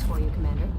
for you, Commander.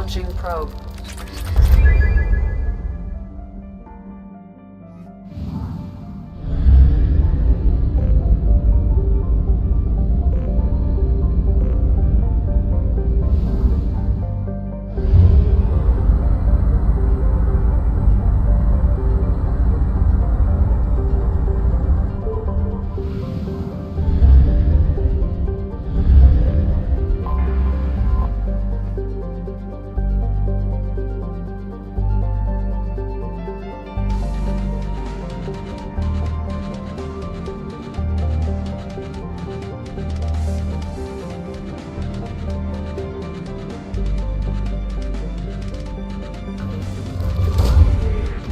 Launching probe.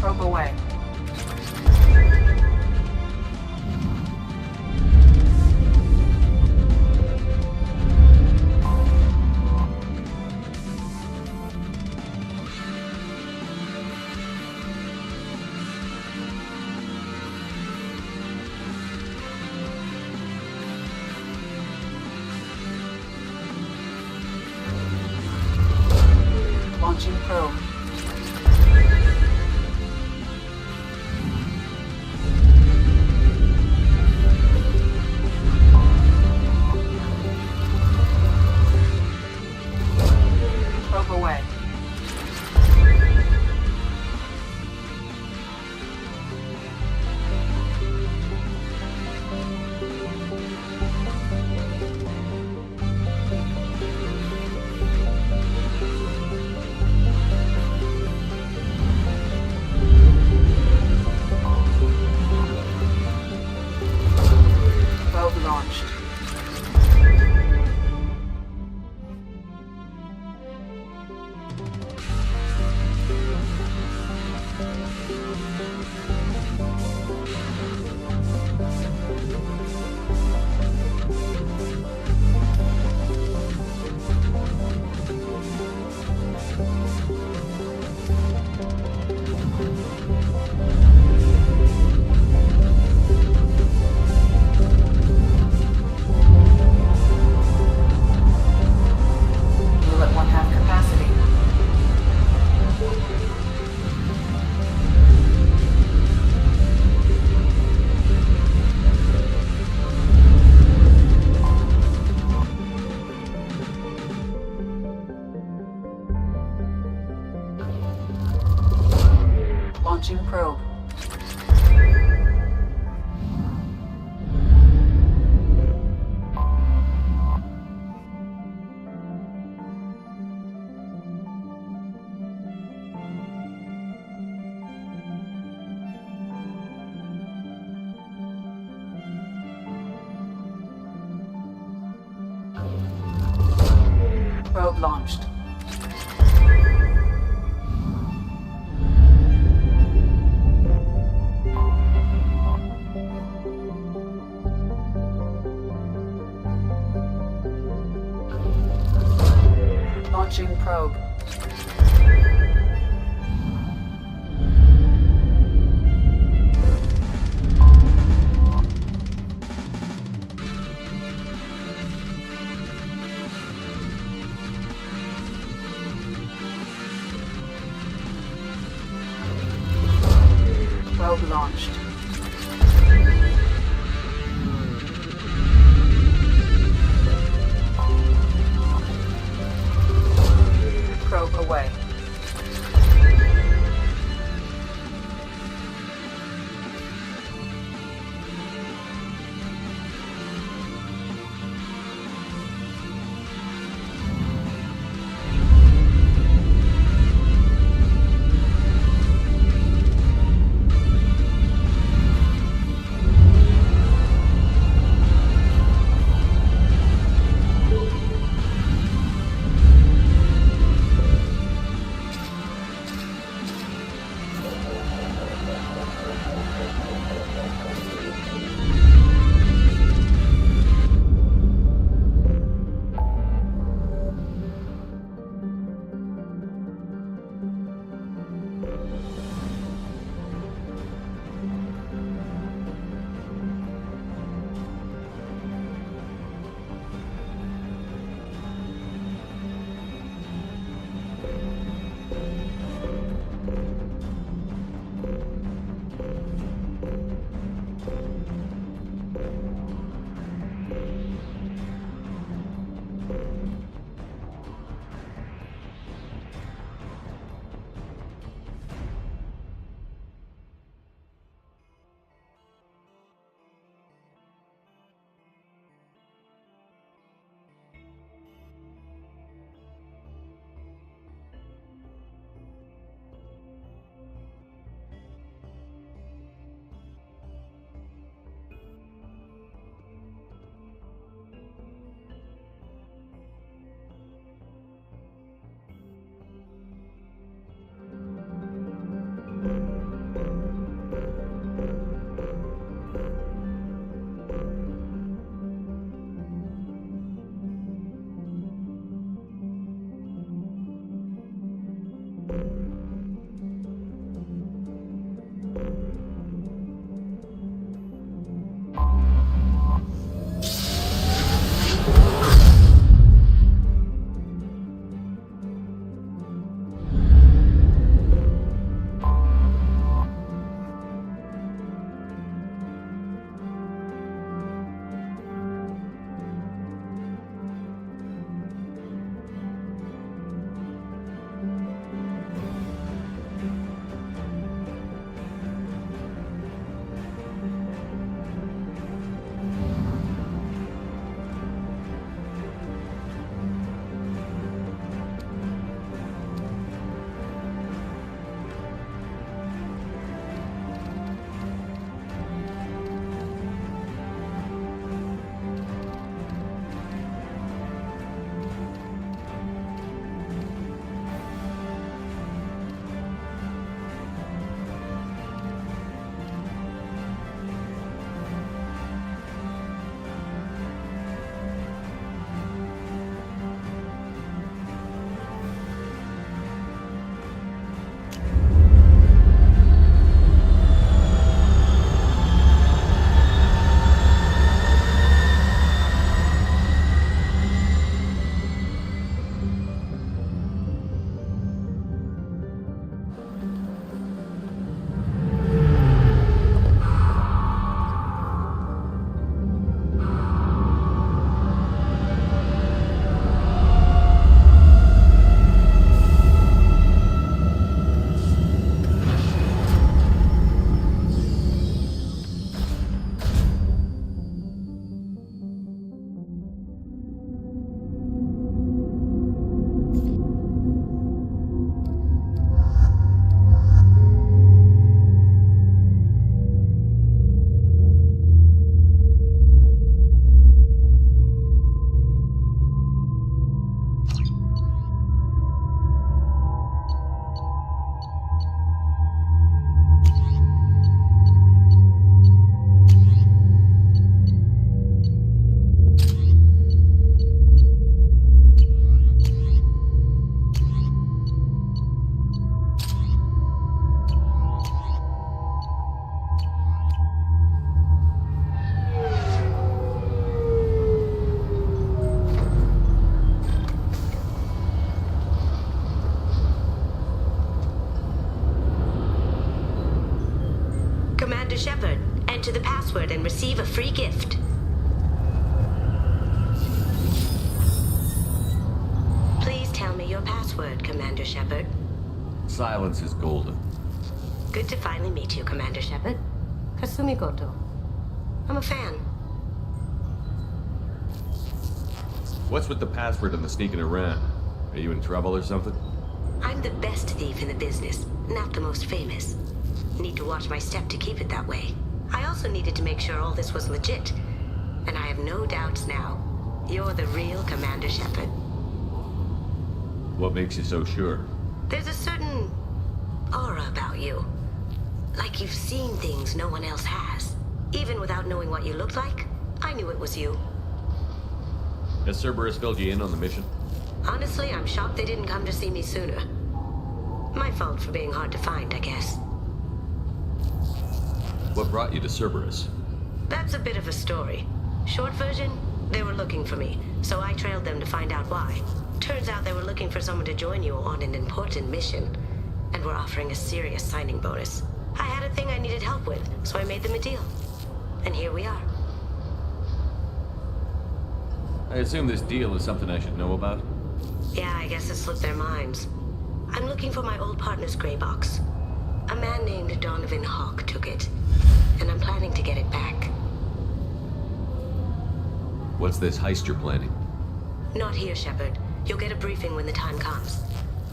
Probe away. Launching probe. Probe away. Probe launched. Fuel at 1/2 capacity. Launching probe. Probe launched. Launching probe. Probe launched. Probe away. to the password and receive a free gift. Please tell me your password, Commander Shepard. Silence is golden. Good to finally meet you, Commander Shepard. Kasumi Goto. I'm a fan. What's with the password and the sneaking around? Are you in trouble or something? I'm the best thief in the business, not the most famous. Need to watch my step to keep it that way. I also needed to make sure all this was legit. And I have no doubts now. You're the real Commander Shepard. What makes you so sure? There's a certain aura about you. Like you've seen things no one else has. Even without knowing what you looked like, I knew it was you. Has Cerberus filled you in on the mission? Honestly, I'm shocked they didn't come to see me sooner. My fault for being hard to find, I guess. What brought you to Cerberus? That's a bit of a story. Short version, they were looking for me, so I trailed them to find out why. Turns out they were looking for someone to join you on an important mission, and were offering a serious signing bonus. I had a thing I needed help with, so I made them a deal. And here we are. I assume this deal is something I should know about? Yeah, I guess it slipped their minds. I'm looking for my old partner's gray box. A man named Donovan Hawk took it, and I'm planning to get it back. What's this heist you're planning? Not here, Shepard. You'll get a briefing when the time comes.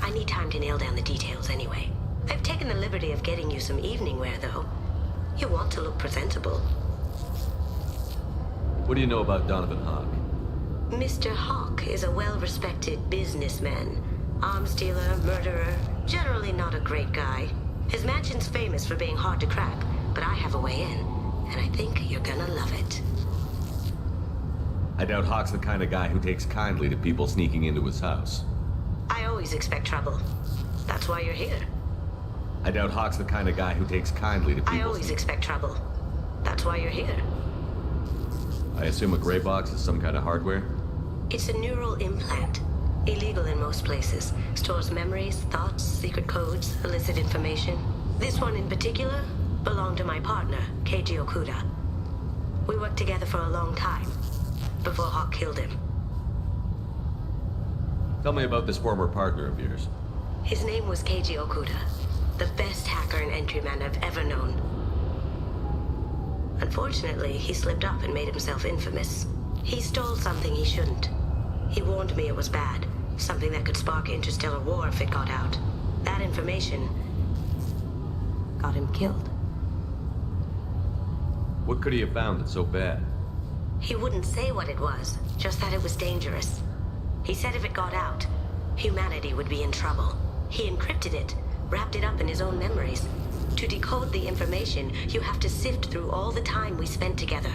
I need time to nail down the details anyway. I've taken the liberty of getting you some evening wear, though. You want to look presentable. What do you know about Donovan Hawk? Mr. Hawk is a well-respected businessman. Arms dealer, murderer, generally not a great guy. His mansion's famous for being hard to crack, but I have a way in, and I think you're gonna love it. I doubt Hawk's the kind of guy who takes kindly to people sneaking into his house. I always expect trouble. That's why you're here. I doubt Hawk's the kind of guy who takes kindly to people. I always expect trouble. That's why you're here. I assume a gray box is some kind of hardware? It's a neural implant. Illegal in most places. Stores memories, thoughts, secret codes, illicit information. This one in particular belonged to my partner, Keiji Okuda. We worked together for a long time, before Hawk killed him. Tell me about this former partner of yours. His name was Keiji Okuda, the best hacker and entryman I've ever known. Unfortunately, he slipped up and made himself infamous. He stole something he shouldn't. He warned me it was bad, something that could spark interstellar war if it got out. That information got him killed. What could he have found that's so bad? He wouldn't say what it was, just that it was dangerous. He said if it got out, humanity would be in trouble. He encrypted it, wrapped it up in his own memories. To decode the information, you have to sift through all the time we spent together.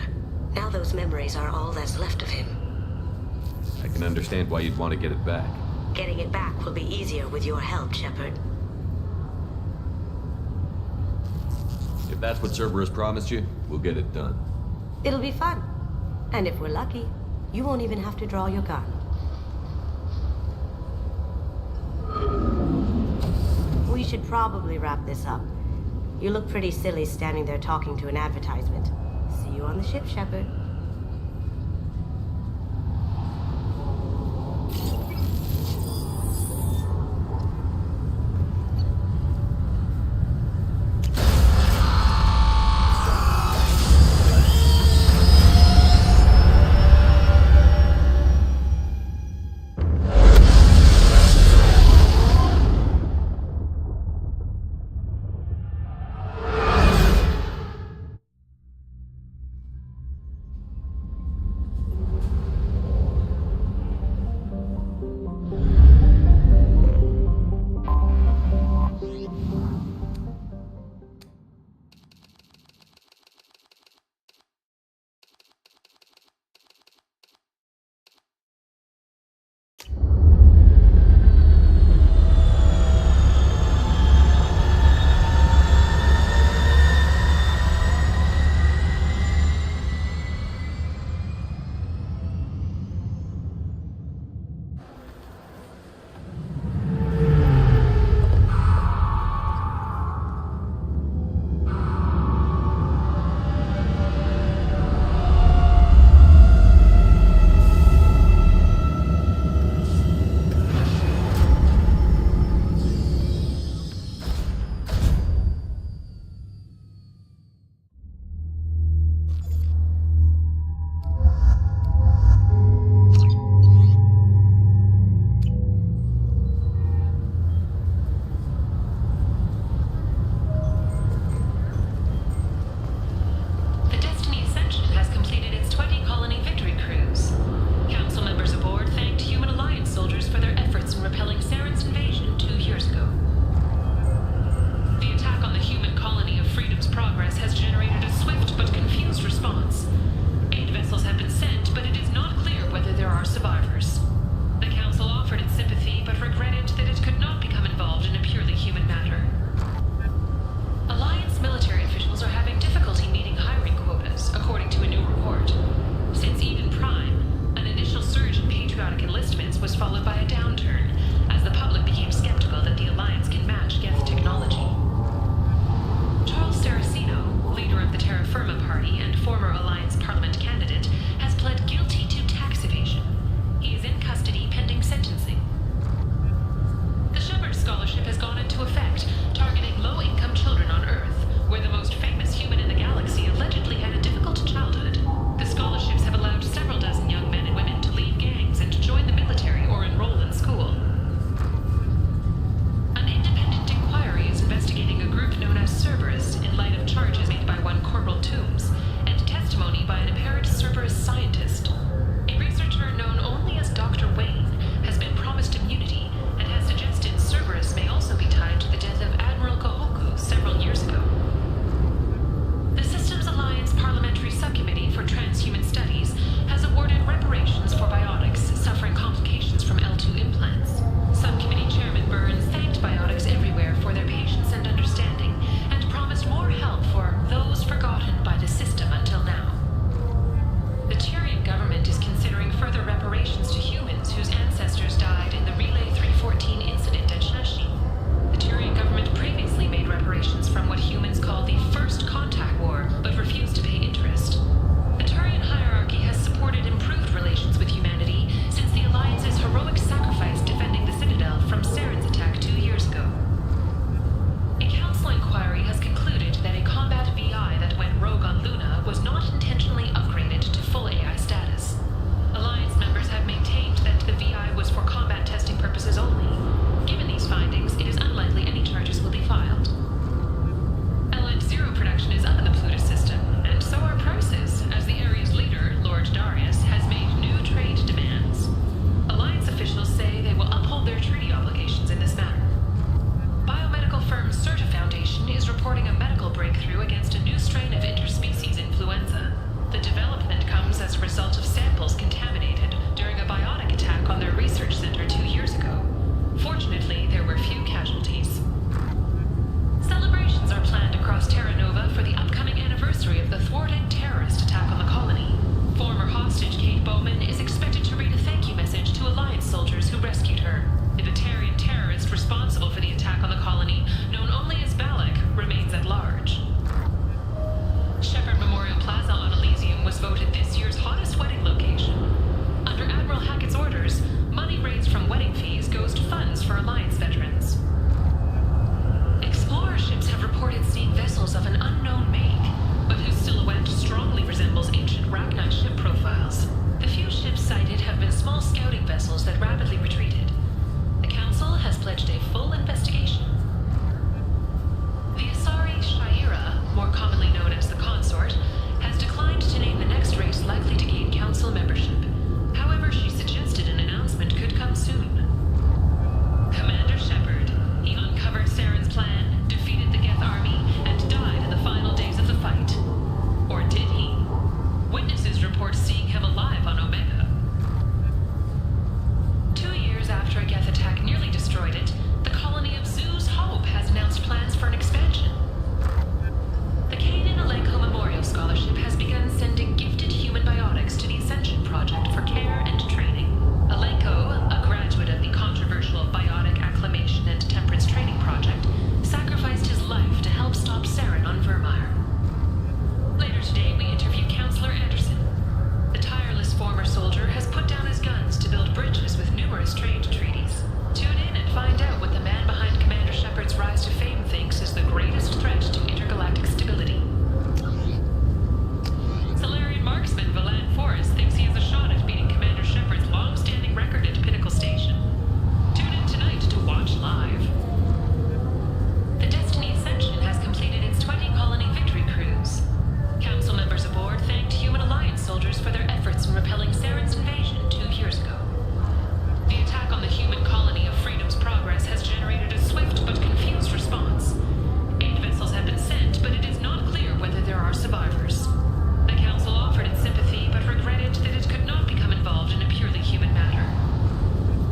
Now those memories are all that's left of him. I can understand why you'd want to get it back. Getting it back will be easier with your help, Shepard. If that's what Cerberus promised you, we'll get it done. It'll be fun. And if we're lucky, you won't even have to draw your gun. We should probably wrap this up. You look pretty silly standing there talking to an advertisement. See you on the ship, Shepard. scientist. A researcher known only as Dr. Wayne has been promised immunity and has suggested Cerberus may also be tied to the death of Admiral Kahoku several years ago. The Systems Alliance Parliamentary Subcommittee for Transhuman Studies has awarded reparations for biotics suffering complications from L2 implants. Subcommittee Chairman Burns thanked biotics everywhere for their patience and understanding, and promised more help for those forgotten by the system until now. The Tyrian government is considering further reparations to humans whose ancestors died in the Relay 314 incident at Shashi. The Tyrian government previously made reparations from what humans call the First Contact War, but refused to pay interest. The Turian hierarchy has supported improved relations with humanity since the Alliance's heroic sacrifice defending the Citadel from Saren's attack 2 years ago. A council inquiry has concluded that a combat VI that went rogue on Luna was not intentionally upgraded to full AI status. Alliance members have maintained that the VI was for combat testing purposes only. Given these findings, it is unlikely any charges will be filed. LN0 production is up in the Plutus system, and so are prices, as the area's leader, Lord Darius, has made new trade demands. Alliance officials say they will uphold their treaty obligations in this matter. Biomedical firm Certa Foundation is reporting a medical breakthrough against a new strain of interspecies influenza. The development comes as a result of samples contaminated during a biotic attack on their research center 2 years ago. Fortunately, there were few casualties. Celebrations are planned across Terra Nova for the upcoming anniversary of the thwarted terrorist attack on the colony. Former hostage Kate Bowman is expected to read a thank you message to Alliance soldiers who rescued her. The Batarian terrorist responsible for the attack on the colony, known only as Balak, remains at large. Shepard Memorial Plaza on Elysium was voted this year's hottest wedding location. Under Admiral Hackett's orders, money raised from wedding fees goes to funds for Alliance veterans. Explorer ships have reported seeing vessels of an unknown make, but whose silhouette strongly resembles ancient Rachni ship profiles. The few ships sighted have been small scouting vessels that rapidly retreated. The Council has pledged a full investigation. The Asari Shaira, more commonly known as the Consort, has declined to name the next race likely to gain Council membership. However, she suggested an announcement could come soon. Commander Shepard. He uncovered Saren's plan, defeated the Geth army, and died in the final days of the fight. Or did he? Witnesses report seeing him alive on Omega. 2 years after a Geth attack nearly destroyed it, the colony of Zoo's Hope has announced plans for an expansion. The Kanan Alenko Memorial Scholarship has begun sending gifted human biotics to the Ascension Project for care and training. Alenko, a graduate of the controversial Biotic Acclimation and Temperance Training Project, sacrificed his life to help stop Saren on Vermeer. Later today, we interview Counselor Anderson. The tireless former soldier has put down his guns to build bridges with numerous trade treaties. Tune in and find out what the man behind Commander Shepard's rise to fame thinks is the greatest threat to intergalactic stability. Solarian marksman Valan Forrest thinks he has a shot at beating Commander Shepard's long-standing record at Pinnacle Station. Tune in tonight to watch live. The Destiny Ascension has completed its 20-colony victory cruise. Council members aboard thanked Human Alliance soldiers for their efforts in repelling Saren's invasion 2 years ago. The attack on the human colony of Freedom's Progress has generated a swift but confused response. 8 vessels have been sent, but it is not clear whether there are survivors. The Council offered its sympathy, but regretted that it could not become involved in a purely human matter.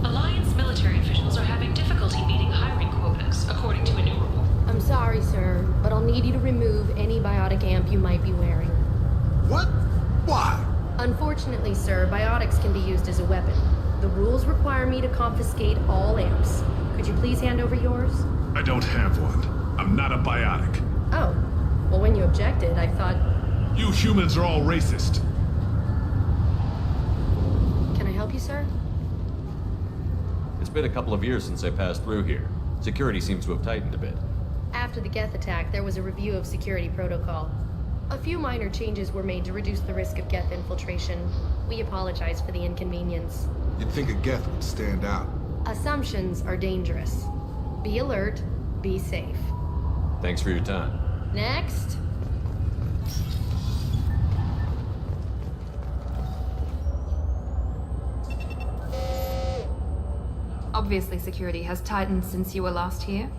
Alliance military officials are having difficulty meeting hiring quotas, according to a new report. I'm sorry, sir, but I'll need you to remove any biotic amp you might be wearing. What? Why? Unfortunately, sir, biotics can be used as a weapon. The rules require me to confiscate all amps. Could you please hand over yours? I don't have one. I'm not a biotic. Oh. Well, when you objected, I thought... You humans are all racist. Can I help you, sir? It's been a couple of years since I passed through here. Security seems to have tightened a bit. After the Geth attack, there was a review of security protocol. A few minor changes were made to reduce the risk of Geth infiltration. We apologize for the inconvenience. You'd think a Geth would stand out. Assumptions are dangerous. Be alert, be safe. Thanks for your time. Next. Obviously, security has tightened since you were last here.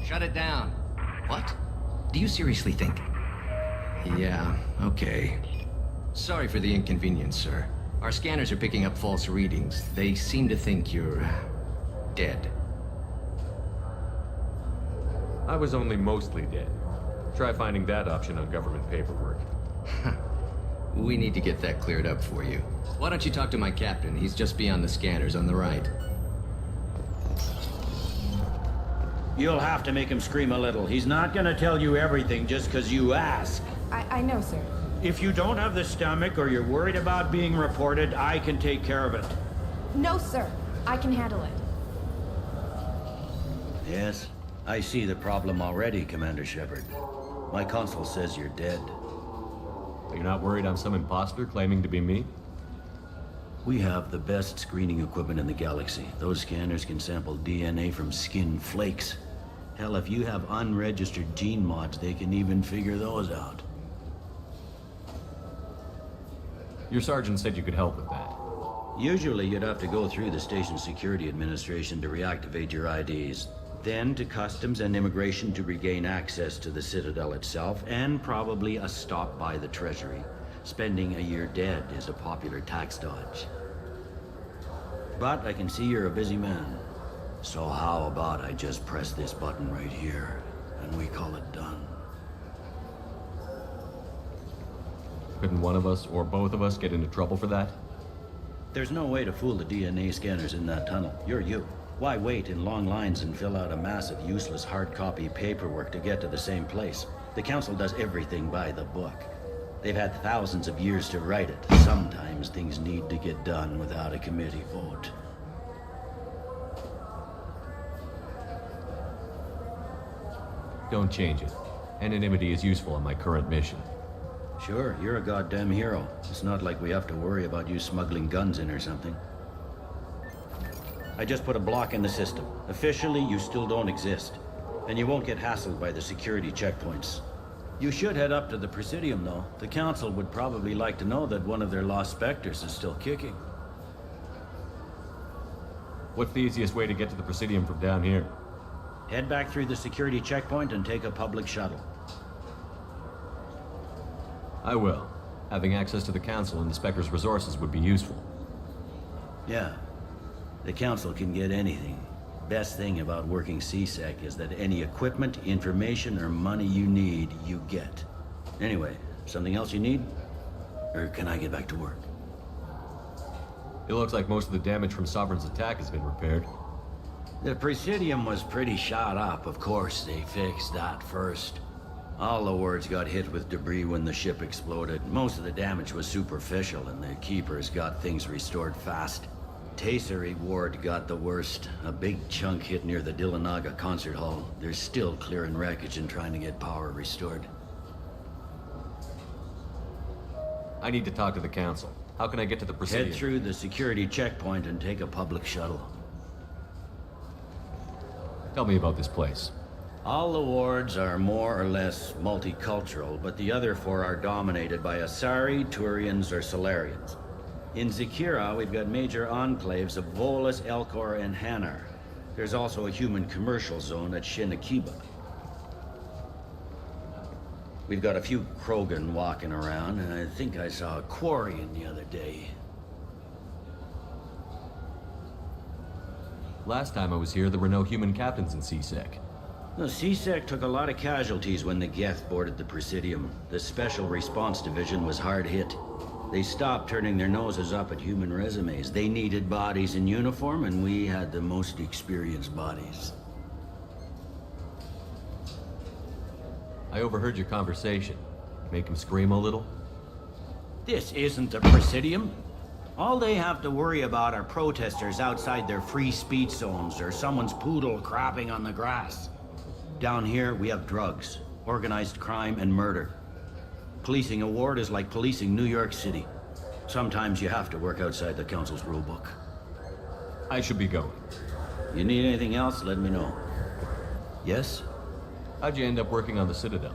Shut it down. What? Do you seriously think? Yeah, okay. Sorry for the inconvenience, sir. Our scanners are picking up false readings. They seem to think you're... dead. I was only mostly dead. Try finding that option on government paperwork. We need to get that cleared up for you. Why don't you talk to my captain? He's just beyond the scanners on the right. You'll have to make him scream a little. He's not gonna tell you everything just because you ask. I know, sir. If you don't have the stomach or you're worried about being reported, I can take care of it. No, sir. I can handle it. Yes, I see the problem already, Commander Shepard. My consul says you're dead. You're not worried I'm some imposter claiming to be me? We have the best screening equipment in the galaxy. Those scanners can sample DNA from skin flakes. Hell, if you have unregistered gene mods, they can even figure those out. Your sergeant said you could help with that. Usually you'd have to go through the station security administration to reactivate your IDs. Then to customs and immigration to regain access to the Citadel itself, and probably a stop by the Treasury. Spending a year dead is a popular tax dodge. But I can see you're a busy man. So how about I just press this button right here, and we call it done? Couldn't one of us, or both of us, get into trouble for that? There's no way to fool the DNA scanners in that tunnel. You're you. Why wait in long lines and fill out a massive useless hard copy paperwork to get to the same place? The Council does everything by the book. They've had thousands of years to write it. Sometimes things need to get done without a committee vote. Don't change it. Anonymity is useful on my current mission. Sure, you're a goddamn hero. It's not like we have to worry about you smuggling guns in or something. I just put a block in the system. Officially, you still don't exist. And you won't get hassled by the security checkpoints. You should head up to the Presidium, though. The Council would probably like to know that one of their lost specters is still kicking. What's the easiest way to get to the Presidium from down here? Head back through the security checkpoint and take a public shuttle. I will. Having access to the Council and the Spectre's resources would be useful. Yeah. The Council can get anything. Best thing about working CSEC is that any equipment, information, or money you need, you get. Anyway, something else you need? Or can I get back to work? It looks like most of the damage from Sovereign's attack has been repaired. The Presidium was pretty shot up. Of course, they fixed that first. All the wards got hit with debris when the ship exploded. Most of the damage was superficial, and the Keepers got things restored fast. Tasery Ward got the worst. A big chunk hit near the Dillanaga concert hall. They're still clearing wreckage and trying to get power restored. I need to talk to the Council. How can I get to the Presidium? Head through the security checkpoint and take a public shuttle. Tell me about this place. All the wards are more or less multicultural, but the other four are dominated by Asari, Turians, or Solarians. In Zakira, we've got major enclaves of Volus, Elcor, and Hanar. There's also a human commercial zone at Shinakiba. We've got a few Krogan walking around, and I think I saw a Quarian the other day. Last time I was here, there were no human captains in CSEC. The CSEC took a lot of casualties when the Geth boarded the Presidium. The Special Response Division was hard hit. They stopped turning their noses up at human resumes. They needed bodies in uniform, and we had the most experienced bodies. I overheard your conversation. Make him scream a little? This isn't the Presidium. All they have to worry about are protesters outside their free speech zones or someone's poodle crapping on the grass. Down here, we have drugs, organized crime, and murder. Policing a ward is like policing New York City. Sometimes you have to work outside the Council's rulebook. I should be going. You need anything else, let me know. Yes? How'd you end up working on the Citadel?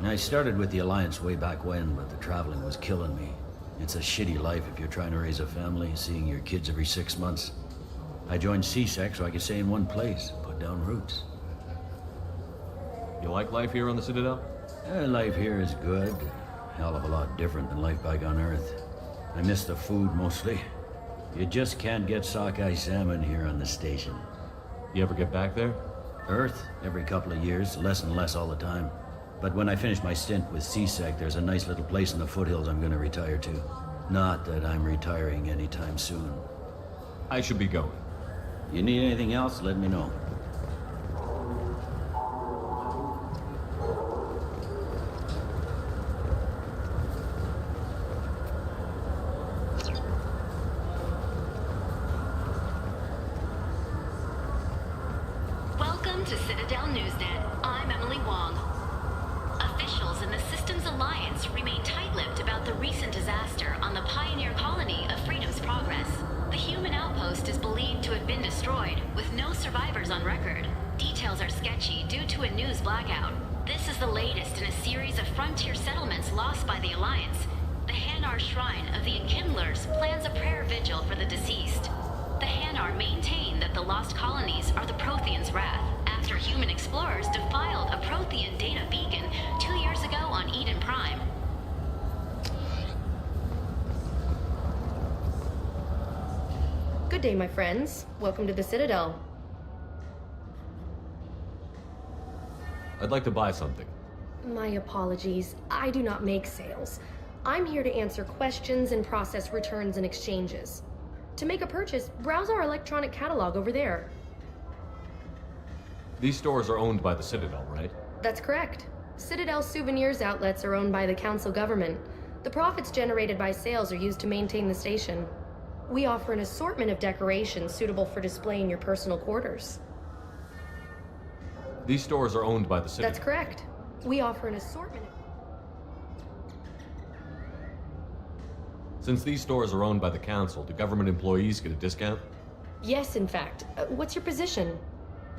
I started with the Alliance way back when, but the traveling was killing me. It's a shitty life if you're trying to raise a family, seeing your kids every 6 months. I joined CSEC so I could stay in one place, put down roots. You like life here on the Citadel? Life here is good. Hell of a lot different than life back on Earth. I miss the food mostly. You just can't get sockeye salmon here on the station. You ever get back there? Earth, every couple of years, less and less all the time. But when I finish my stint with CSEC, there's a nice little place in the foothills I'm gonna retire to. Not that I'm retiring anytime soon. I should be going. You need anything else, let me know. Welcome to Citadel Newsnet. I'm Emily Wong. Officials in the Systems Alliance remain tight-lipped about the recent disaster on the pioneer colony of Freedom's Progress. The human outpost is believed to have been destroyed, with no survivors on record. Details are sketchy due to a news blackout. This is the latest in a series of frontier settlements lost by the Alliance. The Hanar Shrine of the Enkindlers plans a prayer vigil for the deceased. The Hanar maintain that the lost colonies are the Protheans' wrath, after human explorers defiled a Prothean data beacon 2 years ago on Eden Prime. Good day, my friends. Welcome to the Citadel. I'd like to buy something. My apologies. I do not make sales. I'm here to answer questions and process returns and exchanges. To make a purchase, browse our electronic catalog over there. These stores are owned by the Citadel, right? That's correct. Citadel Souvenirs outlets are owned by the Council government. The profits generated by sales are used to maintain the station. We offer an assortment of decorations suitable for display in your personal quarters. These stores are owned by the Citadel. That's correct. We offer an assortment of... Since these stores are owned by the Council, do government employees get a discount? Yes, in fact. What's your position?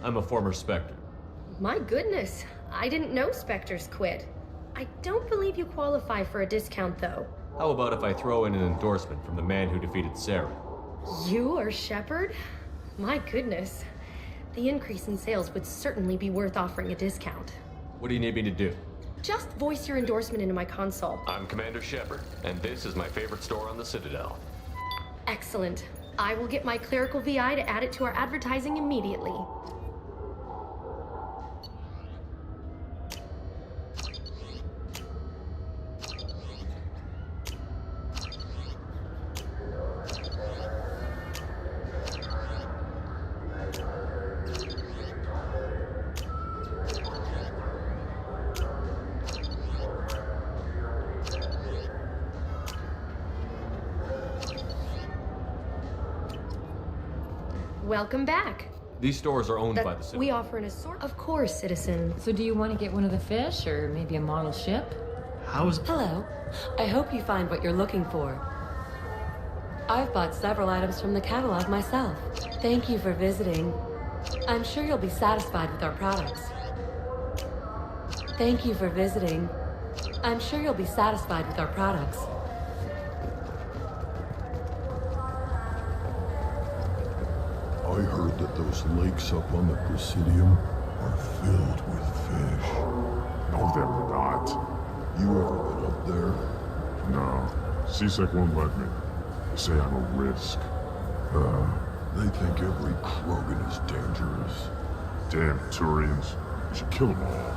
I'm a former Spectre. My goodness. I didn't know Spectres quit. I don't believe you qualify for a discount, though. How about if I throw in an endorsement from the man who defeated Sarah? You are Shepard? My goodness. The increase in sales would certainly be worth offering a discount. What do you need me to do? Just voice your endorsement into my console. I'm Commander Shepard, and this is my favorite store on the Citadel. Excellent. I will get my clerical VI to add it to our advertising immediately. Welcome back. These stores are owned by the Citadel. We offer an assortment. Of course, citizen. So do you want to get one of the fish, or maybe a model ship? Hello. I hope you find what you're looking for. I've bought several items from the catalog myself. Thank you for visiting. I'm sure you'll be satisfied with our products. Thank you for visiting. I'm sure you'll be satisfied with our products. I heard that those lakes up on the Presidium are filled with fish. No, they're not. You ever been up there? No. CSEC won't let me. They say I'm a risk. They think every Krogan is dangerous. Damn Turians. We should kill them all.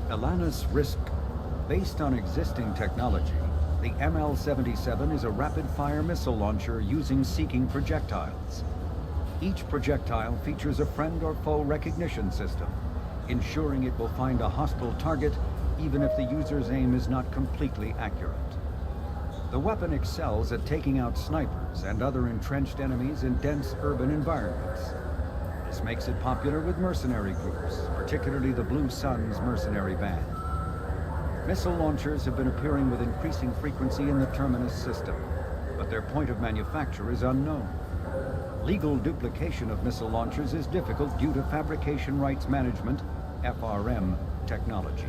Elanus Risk. Based on existing technology, the ML-77 is a rapid-fire missile launcher using seeking projectiles. Each projectile features a friend or foe recognition system, ensuring it will find a hostile target even if the user's aim is not completely accurate. The weapon excels at taking out snipers and other entrenched enemies in dense urban environments. This makes it popular with mercenary groups, particularly the Blue Suns mercenary band. Missile launchers have been appearing with increasing frequency in the Terminus system, but their point of manufacture is unknown. Legal duplication of missile launchers is difficult due to Fabrication Rights Management, FRM, technology.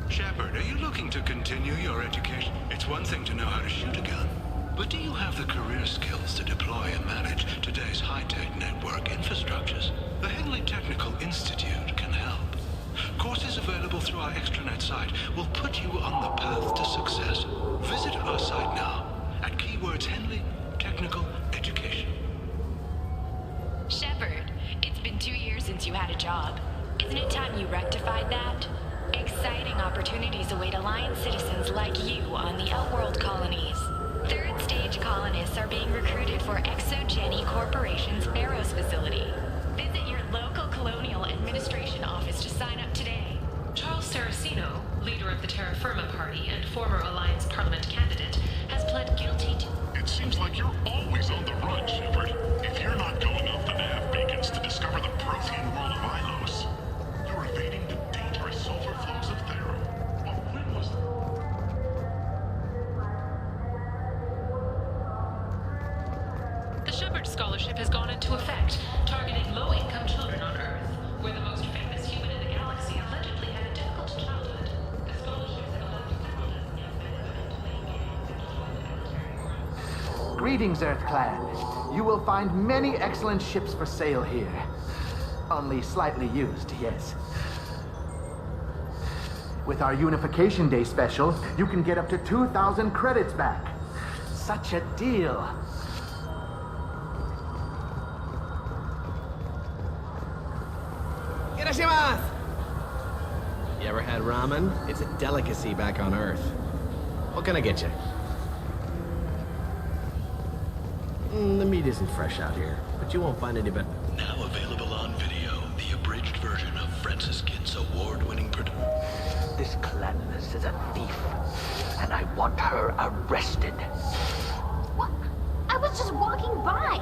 Shepard, are you looking to continue your education? It's one thing to know how to shoot a gun, but do you have the career skills to deploy and manage today's high-tech network infrastructures? The Henley Technical Institute can help. Courses available through our extranet site will put you on the path to success. Visit our site now at keywords Henley Technical Education. Shepard, it's been 2 years since you had a job. Isn't it time you rectified that? Exciting opportunities await Alliance citizens like you on the Outworld colonies. Third stage colonists are being recruited for ExoGeni Corporation's Theros facility. Visit your local Colonial Administration office to sign up today. Charles Saraceno, leader of the Terra Firma Party and former Alliance Parliament candidate, has pled guilty to... It seems like you're always on the run, Shepard. If you're not going off the nav beacons to discover the Prothean world of Ilos, you're evading the dangerous sulfur flows of Thera. When was The Shepard Scholarship has gone into effect, targeting low-income children on Earth, where the most famous human in the galaxy allegedly had a difficult childhood. The scholarship has allowed several dozen young men Greetings, Earth Clan. You will find many excellent ships for sale here. Only slightly used, yes. With our Unification Day special, you can get up to 2,000 credits back. Such a deal. You ever had ramen? It's a delicacy back on Earth. What can I get you? The meat isn't fresh out here, but you won't find any better. Now available on video, the abridged version of Francis Kidd's award-winning production. This Clannis is a thief, and I want her arrested. What? I was just walking by.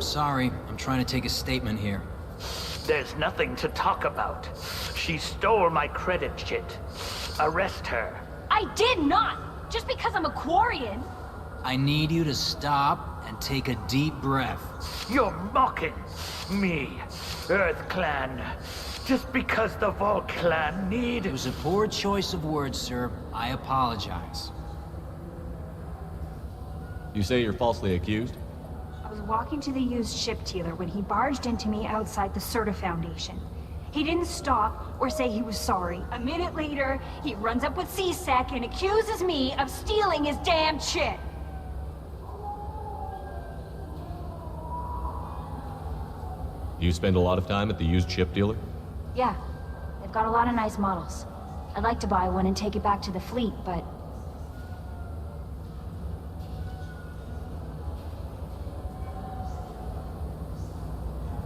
sorry. I'm trying to take a statement here. There's nothing to talk about. She stole my credit chit. Arrest her. I did not! Just because I'm a Quarian! I need you to stop and take a deep breath. You're mocking me, Earth Clan. Just because the Vol Clan need... It was a poor choice of words, sir. I apologize. You say you're falsely accused? I was walking to the used ship dealer when he barged into me outside the Serta Foundation. He didn't stop or say he was sorry. A minute later, he runs up with C-Sec and accuses me of stealing his damn chit. You spend a lot of time at the used ship dealer? Yeah, they've got a lot of nice models. I'd like to buy one and take it back to the fleet, but...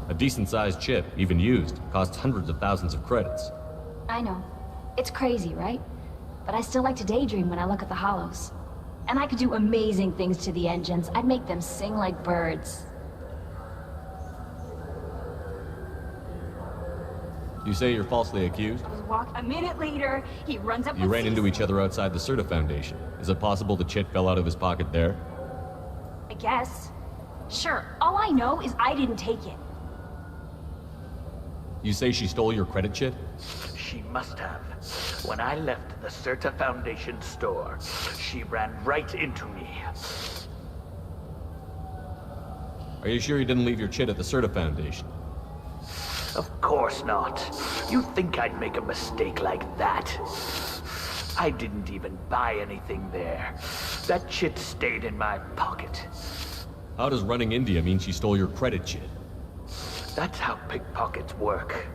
A decent-sized chip, even used, costs hundreds of thousands of credits. I know. It's crazy, right? But I still like to daydream when I look at the hollows. And I could do amazing things to the engines. I'd make them sing like birds. You say you're falsely accused? A minute later, he runs up You ran into each other outside the Serta Foundation. Is it possible the chit fell out of his pocket there? I guess. Sure, all I know is I didn't take it. You say she stole your credit chit? She must have. When I left the Serta Foundation store, she ran right into me. Are you sure you didn't leave your chit at the Serta Foundation? Of course not. You think I'd make a mistake like that? I didn't even buy anything there. That chit stayed in my pocket. How does running India mean she stole your credit chit? That's how pickpockets work.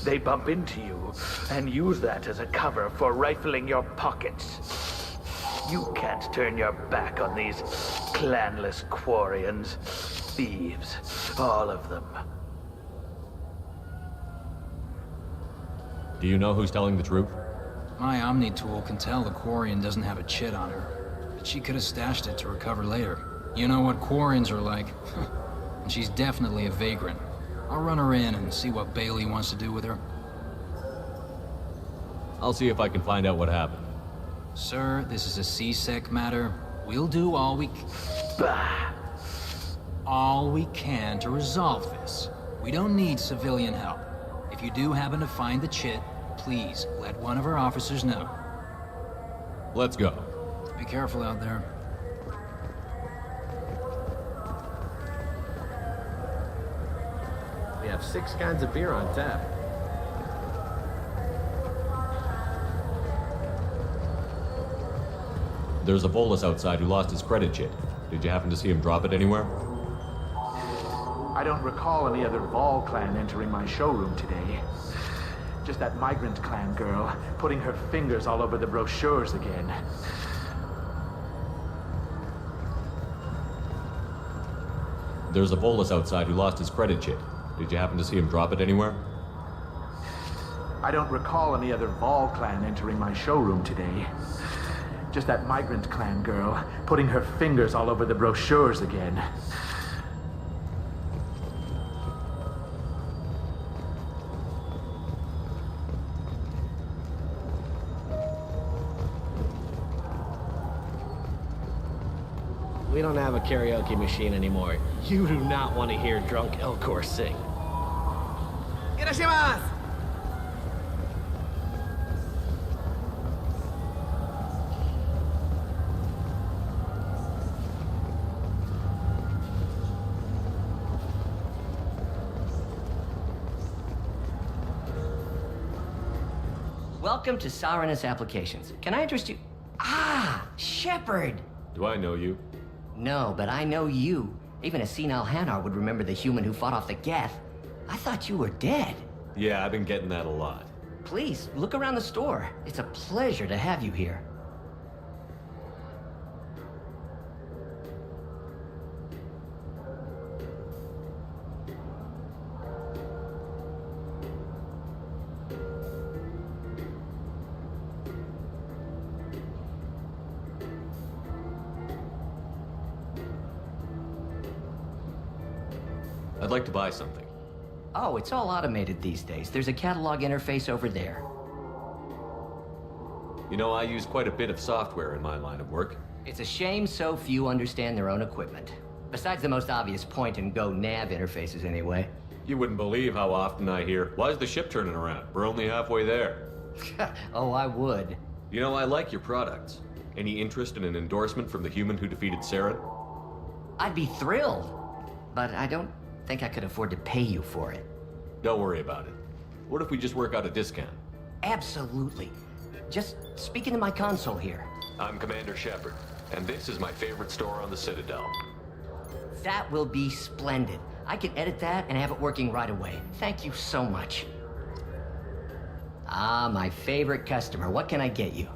They bump into you and use that as a cover for rifling your pockets. You can't turn your back on these clanless Quarians. Thieves, all of them. Do you know who's telling the truth? My Omni tool can tell the Quarian doesn't have a chit on her, but she could have stashed it to recover later. You know what Quarians are like. And she's definitely a vagrant. I'll run her in and see what Bailey wants to do with her. I'll see if I can find out what happened. Sir, this is a C-Sec matter. We'll do all we can to resolve this. We don't need civilian help. If you do happen to find the chit, please let one of our officers know. Let's go. Be careful out there. We have 6 kinds of beer on tap. There's a Volus outside who lost his credit chit. Did you happen to see him drop it anywhere? I don't recall any other Vol clan entering my showroom today. Just that migrant clan girl putting her fingers all over the brochures again. There's a Volus outside who lost his credit chit. Did you happen to see him drop it anywhere? I don't recall any other Vol clan entering my showroom today. Just that migrant clan girl putting her fingers all over the brochures again. We don't have a karaoke machine anymore. You do not want to hear drunk Elcor sing. Irashimasu! Welcome to Saranus Applications. Can I interest you? Ah, Shepard! Do I know you? No, but I know you. Even a senile Hanar would remember the human who fought off the Geth. I thought you were dead. Yeah, I've been getting that a lot. Please, look around the store. It's a pleasure to have you here. I'd like to buy something. Oh, it's all automated these days. There's a catalog interface over there. You know, I use quite a bit of software in my line of work. It's a shame so few understand their own equipment. Besides the most obvious point-and-go nav interfaces, anyway. You wouldn't believe how often I hear, "Why is the ship turning around? We're only halfway there." Oh, I would. You know, I like your products. Any interest in an endorsement from the human who defeated Saren? I'd be thrilled. But I don't think I could afford to pay you for it. Don't worry about it. What if we just work out a discount? Absolutely. Just speak into my console here. I'm Commander Shepard, and this is my favorite store on the Citadel. That will be splendid. I can edit that and have it working right away. Thank you so much. Ah, my favorite customer. What can I get you?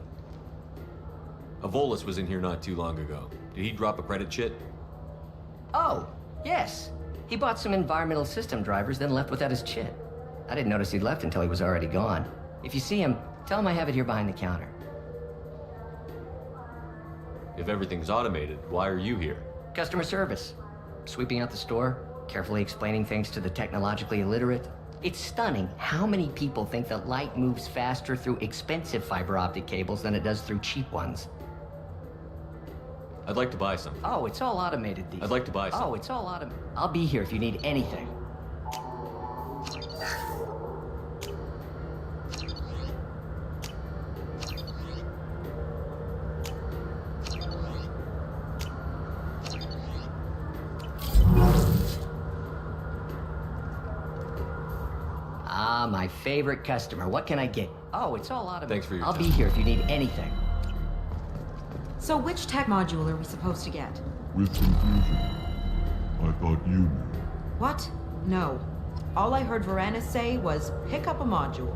Avolis was in here not too long ago. Did he drop a credit chit? Oh, yes. He bought some environmental system drivers, then left without his chit. I didn't notice he'd left until he was already gone. If you see him, tell him I have it here behind the counter. If everything's automated, why are you here? Customer service. Sweeping out the store, carefully explaining things to the technologically illiterate. It's stunning how many people think that light moves faster through expensive fiber optic cables than it does through cheap ones. I'd like to buy something. Oh, it's all automated these. I'd like to buy something. Oh, it's all automated. I'll be here if you need anything. Ah, my favorite customer. What can I get? Oh, it's all automated. Thanks for your I'll time. be here if you need anything. So which tech module are we supposed to get? With confusion. I thought you knew. What? No. All I heard Varanus say was, pick up a module.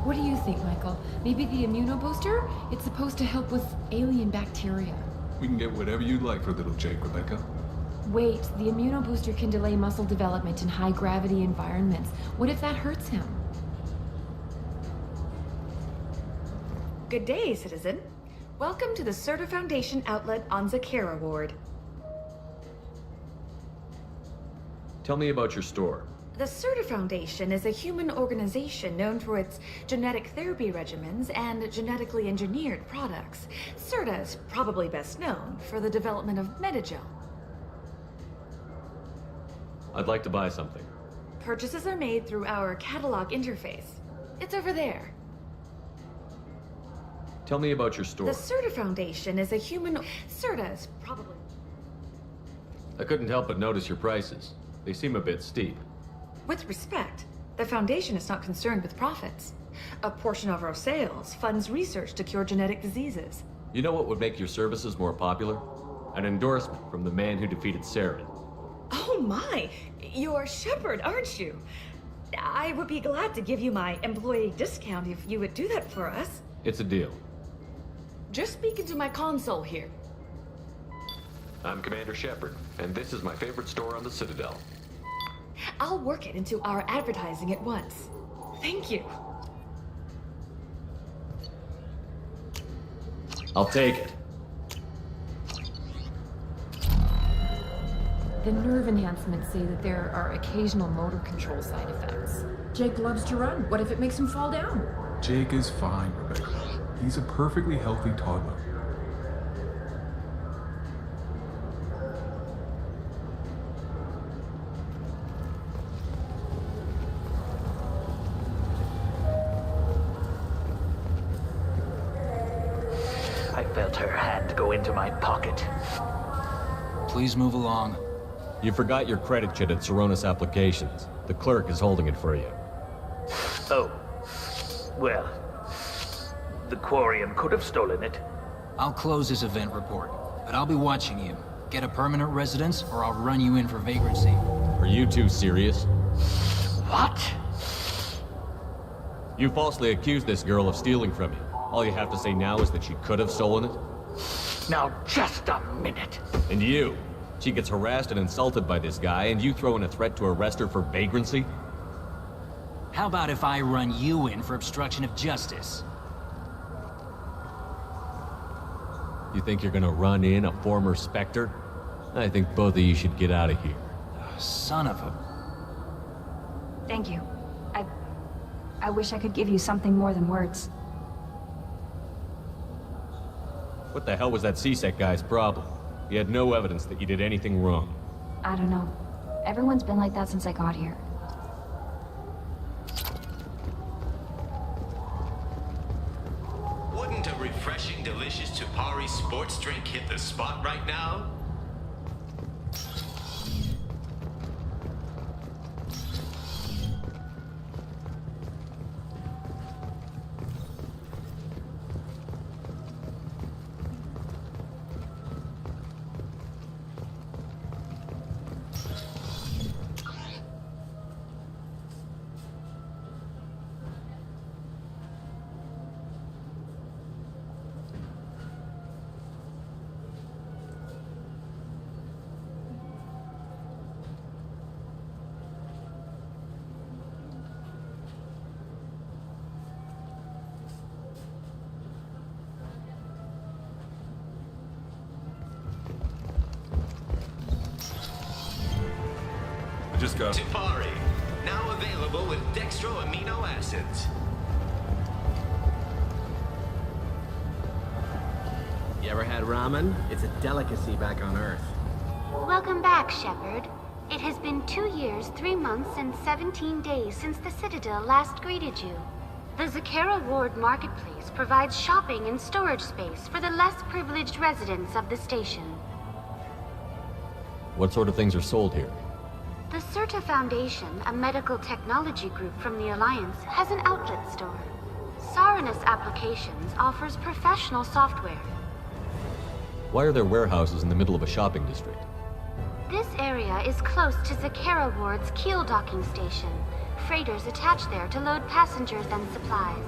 What do you think, Michael? Maybe the immunobooster? It's supposed to help with alien bacteria. We can get whatever you'd like for little Jake, Rebecca. Wait, the immunobooster can delay muscle development in high-gravity environments. What if that hurts him? Good day, citizen. Welcome to the Serta Foundation outlet on Zakera Ward. Tell me about your store. The Serta Foundation is a human organization known for its genetic therapy regimens and genetically engineered products. Serta is probably best known for the development of Metagel. I'd like to buy something. Purchases are made through our catalog interface. It's over there. Tell me about your store. The Serta Foundation is a human... Serta is probably... I couldn't help but notice your prices. They seem a bit steep. With respect, the Foundation is not concerned with profits. A portion of our sales funds research to cure genetic diseases. You know what would make your services more popular? An endorsement from the man who defeated Saren. Oh my! You're Shepard, aren't you? I would be glad to give you my employee discount if you would do that for us. It's a deal. Just speak into my console here. I'm Commander Shepard, and this is my favorite store on the Citadel. I'll work it into our advertising at once. Thank you. I'll take it. The nerve enhancements say that there are occasional motor control side effects. Jake loves to run. What if it makes him fall down? Jake is fine, Rebecca. He's a perfectly healthy toddler. I felt her hand go into my pocket. Please move along. You forgot your credit chit at Saronis Applications. The clerk is holding it for you. Oh. Well, the Quarium could have stolen it. I'll close this event report, but I'll be watching you. Get a permanent residence, or I'll run you in for vagrancy. Are you two serious? What? You falsely accused this girl of stealing from you. All you have to say now is that she could have stolen it? Now, just a minute. And you? She gets harassed and insulted by this guy, and you throw in a threat to arrest her for vagrancy? How about if I run you in for obstruction of justice? You think you're gonna run in a former Spectre? I think both of you should get out of here. Son of a... Thank you. I wish I could give you something more than words. What the hell was that C-Sec guy's problem? He had no evidence that you did anything wrong. I don't know. Everyone's been like that since I got here. Wouldn't a refreshing, delicious Tupari sports drink hit the spot right now? Just got Tupari, now available with dextro amino acids. You ever had ramen? It's a delicacy back on Earth. Welcome back, Shepard. It has been 2 years, 3 months, and 17 days since the Citadel last greeted you. The Zakera Ward Marketplace provides shopping and storage space for the less privileged residents of the station. What sort of things are sold here? The Certa Foundation, a medical technology group from the Alliance, has an outlet store. Saranus Applications offers professional software. Why are there warehouses in the middle of a shopping district? This area is close to Zakera Ward's Keel docking station. Freighters attach there to load passengers and supplies.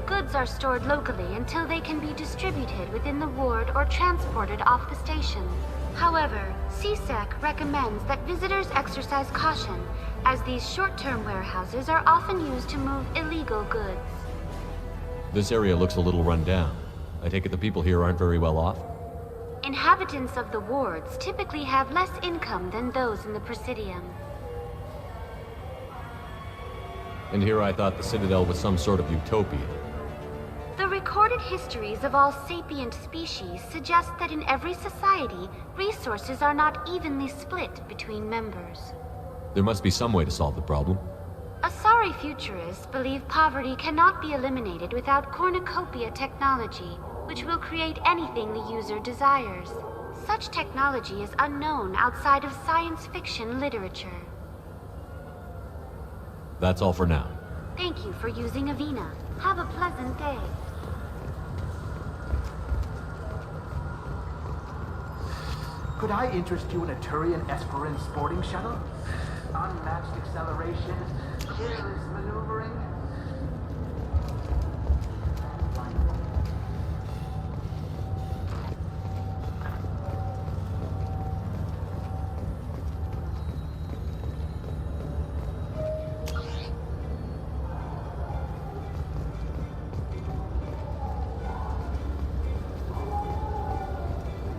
Goods are stored locally until they can be distributed within the ward or transported off the station. However, C-Sec recommends that visitors exercise caution, as these short-term warehouses are often used to move illegal goods. This area looks a little run down. I take it the people here aren't very well off? Inhabitants of the wards typically have less income than those in the Presidium. And here I thought the Citadel was some sort of utopia. The recorded histories of all sapient species suggest that in every society, resources are not evenly split between members. There must be some way to solve the problem. Asari futurists believe poverty cannot be eliminated without cornucopia technology, which will create anything the user desires. Such technology is unknown outside of science fiction literature. That's all for now. Thank you for using Avina. Have a pleasant day. Could I interest you in a Turian Esperin sporting shuttle? Unmatched acceleration, careless maneuvering.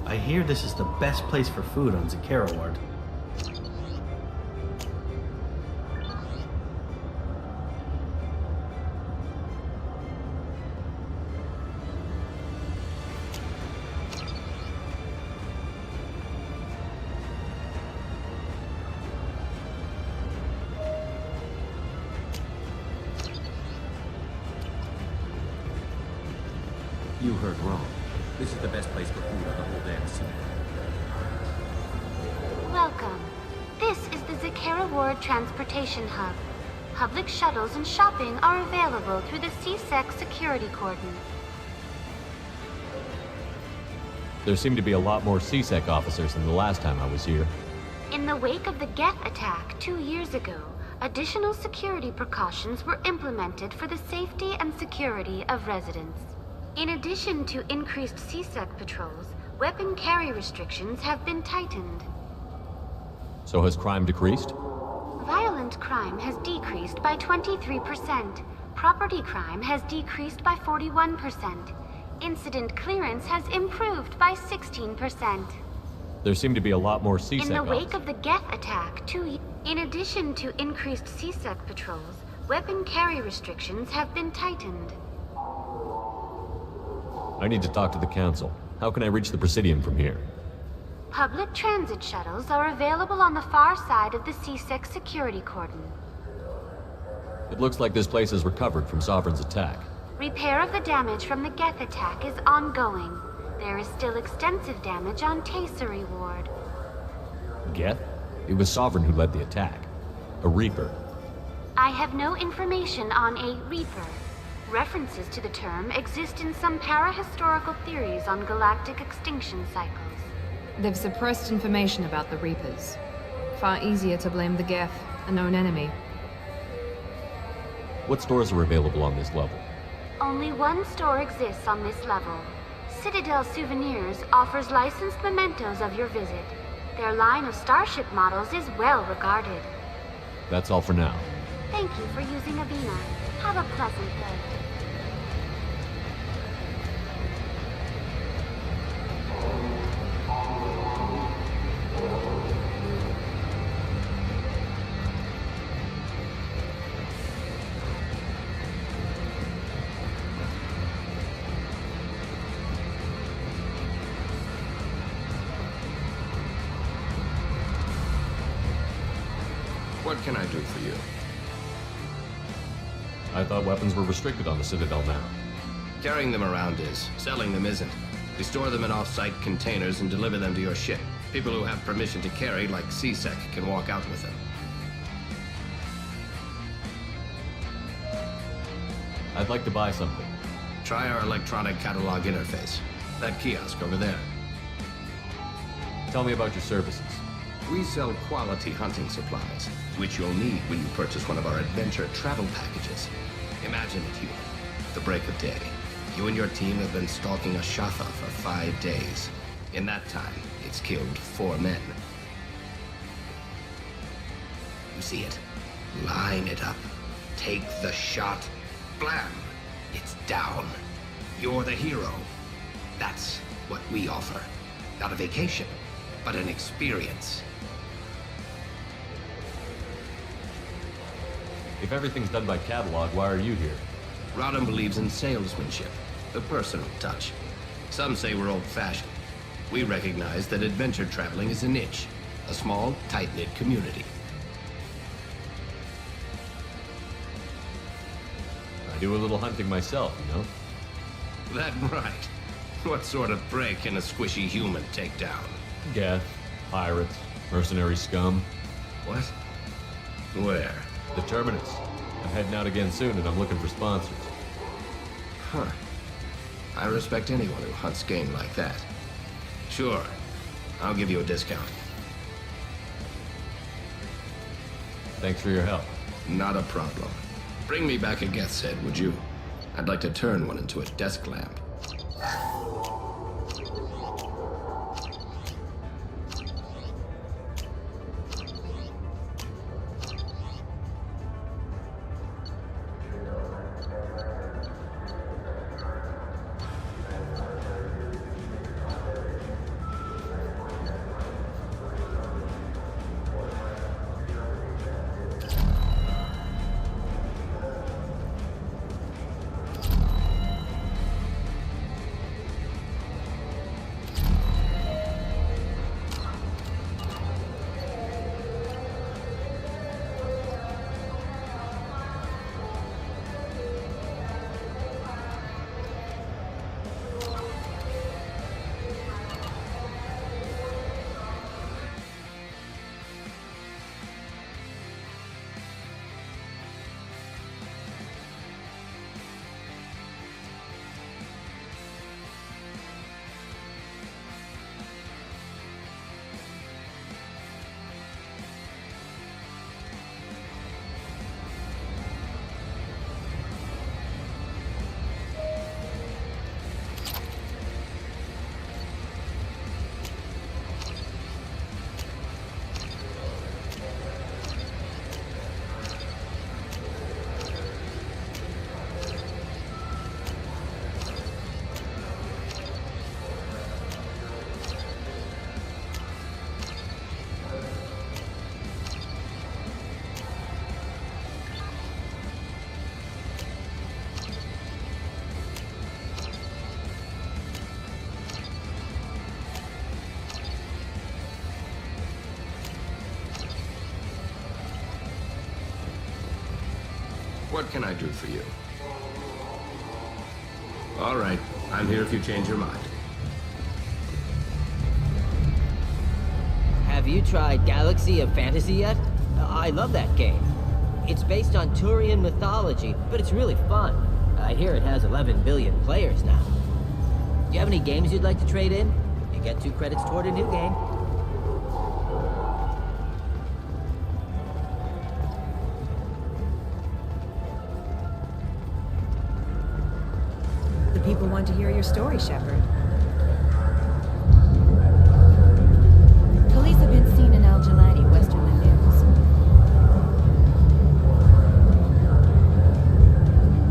I hear this is the best place for food on Zakera Ward. You heard wrong. This is the best place for food on the whole damn city. Welcome. This is the Zakera Ward Transportation Hub. Public shuttles and shopping are available through the C-Sec security cordon. There seem to be a lot more C-Sec officers than the last time I was here. In the wake of the Geth attack 2 years ago, additional security precautions were implemented for the safety and security of residents. In addition to increased C-Sec patrols, weapon carry restrictions have been tightened. So has crime decreased? Violence violent crime has decreased by 23%. Property crime has decreased by 41%. Incident clearance has improved by 16%. There seem to be a lot more CSEC In the wake officers. of the Geth attack, in addition to increased CSEC patrols, weapon carry restrictions have been tightened. I need to talk to the Council. How can I reach the Presidium from here? Public transit shuttles are available on the far side of the CSEC security cordon. It looks like this place is recovered from Sovereign's attack. Repair of the damage from the Geth attack is ongoing. There is still extensive damage on Tasery Ward. Geth? It was Sovereign who led the attack. A Reaper. I have no information on a Reaper. References to the term exist in some parahistorical theories on galactic extinction cycles. They've suppressed information about the Reapers. Far easier to blame the Geth, a known enemy. What stores are available on this level? Only one store exists on this level. Citadel Souvenirs offers licensed mementos of your visit. Their line of starship models is well regarded. That's all for now. Thank you for using Avina. Have a pleasant day. What can I do for you? I thought weapons were restricted on the Citadel now. Carrying them around is. Selling them isn't. We store them in off-site containers and deliver them to your ship. People who have permission to carry, like CSEC, can walk out with them. I'd like to buy something. Try our electronic catalog interface. That kiosk over there. Tell me about your services. We sell quality hunting supplies, which you'll need when you purchase one of our adventure travel packages. Imagine it, Hugh. The break of day. You and your team have been stalking a Shatha for 5 days. In that time, it's killed 4 men. You see it? Line it up. Take the shot. Blam! It's down. You're the hero. That's what we offer. Not a vacation, but an experience. If everything's done by catalog, why are you here? Rodham believes in salesmanship, the personal touch. Some say we're old-fashioned. We recognize that adventure traveling is a niche, a small, tight-knit community. I do a little hunting myself, you know? That right. What sort of prey can a squishy human take down? Geth, pirates, mercenary scum. What? Where? The Terminus. I'm heading out again soon, and I'm looking for sponsors. Huh. I respect anyone who hunts game like that. Sure. I'll give you a discount. Thanks for your help. Not a problem. Bring me back a Geth's head, would you? I'd like to turn one into a desk lamp. What can I do for you? All right, I'm here if you change your mind. Have you tried Galaxy of Fantasy yet? I love that game. It's based on Turian mythology, but it's really fun. I hear it has 11 billion players now. Do you have any games you'd like to trade in? You get 2 credits toward a new game. The people want to hear your story, Shepard. Police have been seen in Al Jelani, Westerland News.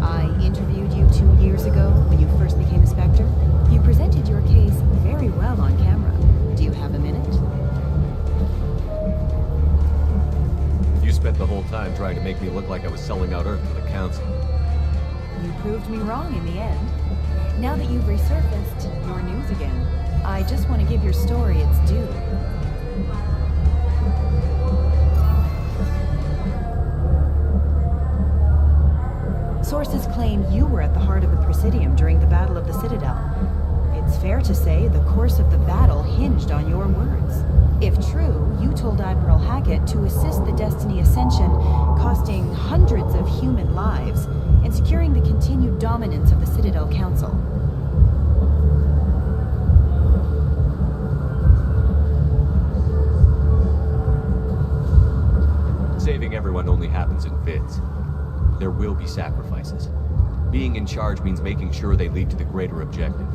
I interviewed you 2 years ago when you first became a Spectre. You presented your case very well on camera. Do you have a minute? You spent the whole time trying to make me look like I was selling out Earth to the Council. You proved me wrong in the end. Now that you've resurfaced, you're news again. I just want to give your story its due. Sources claim you were at the heart of the Presidium during the Battle of the Citadel. It's fair to say the course of the battle hinged on your words. If true, you told Admiral Hackett to assist the Destiny Ascension, costing hundreds of human lives, and securing the continued dominance of the Citadel Council. Saving everyone only happens in fits. There will be sacrifices. Being in charge means making sure they lead to the greater objective.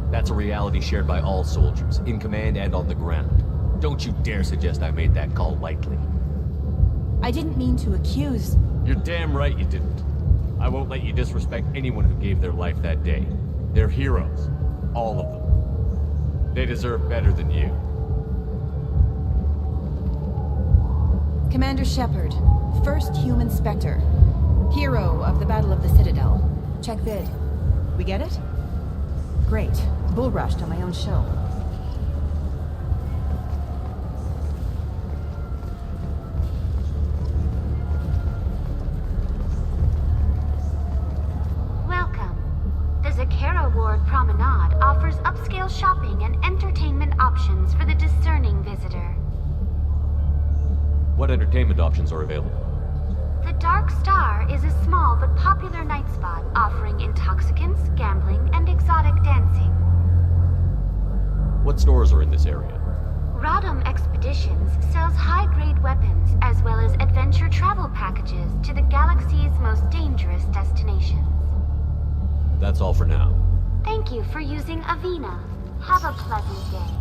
That's a reality shared by all soldiers, in command and on the ground. Don't you dare suggest I made that call lightly. I didn't mean to accuse... You're damn right you didn't. I won't let you disrespect anyone who gave their life that day. They're heroes. All of them. They deserve better than you. Commander Shepard, first human Spectre. Hero of the Battle of the Citadel. Check vid. We get it? Great. Bull rushed on my own show. Welcome. The Zakera Ward Promenade offers upscale shopping and entertainment options for the discerning visitor. What entertainment options are available? The Dark Star is a small but popular night spot offering intoxicants, gambling, and exotic dancing. What stores are in this area? Rodham Expeditions sells high-grade weapons as well as adventure travel packages to the galaxy's most dangerous destinations. That's all for now. Thank you for using Avina. Have a pleasant day.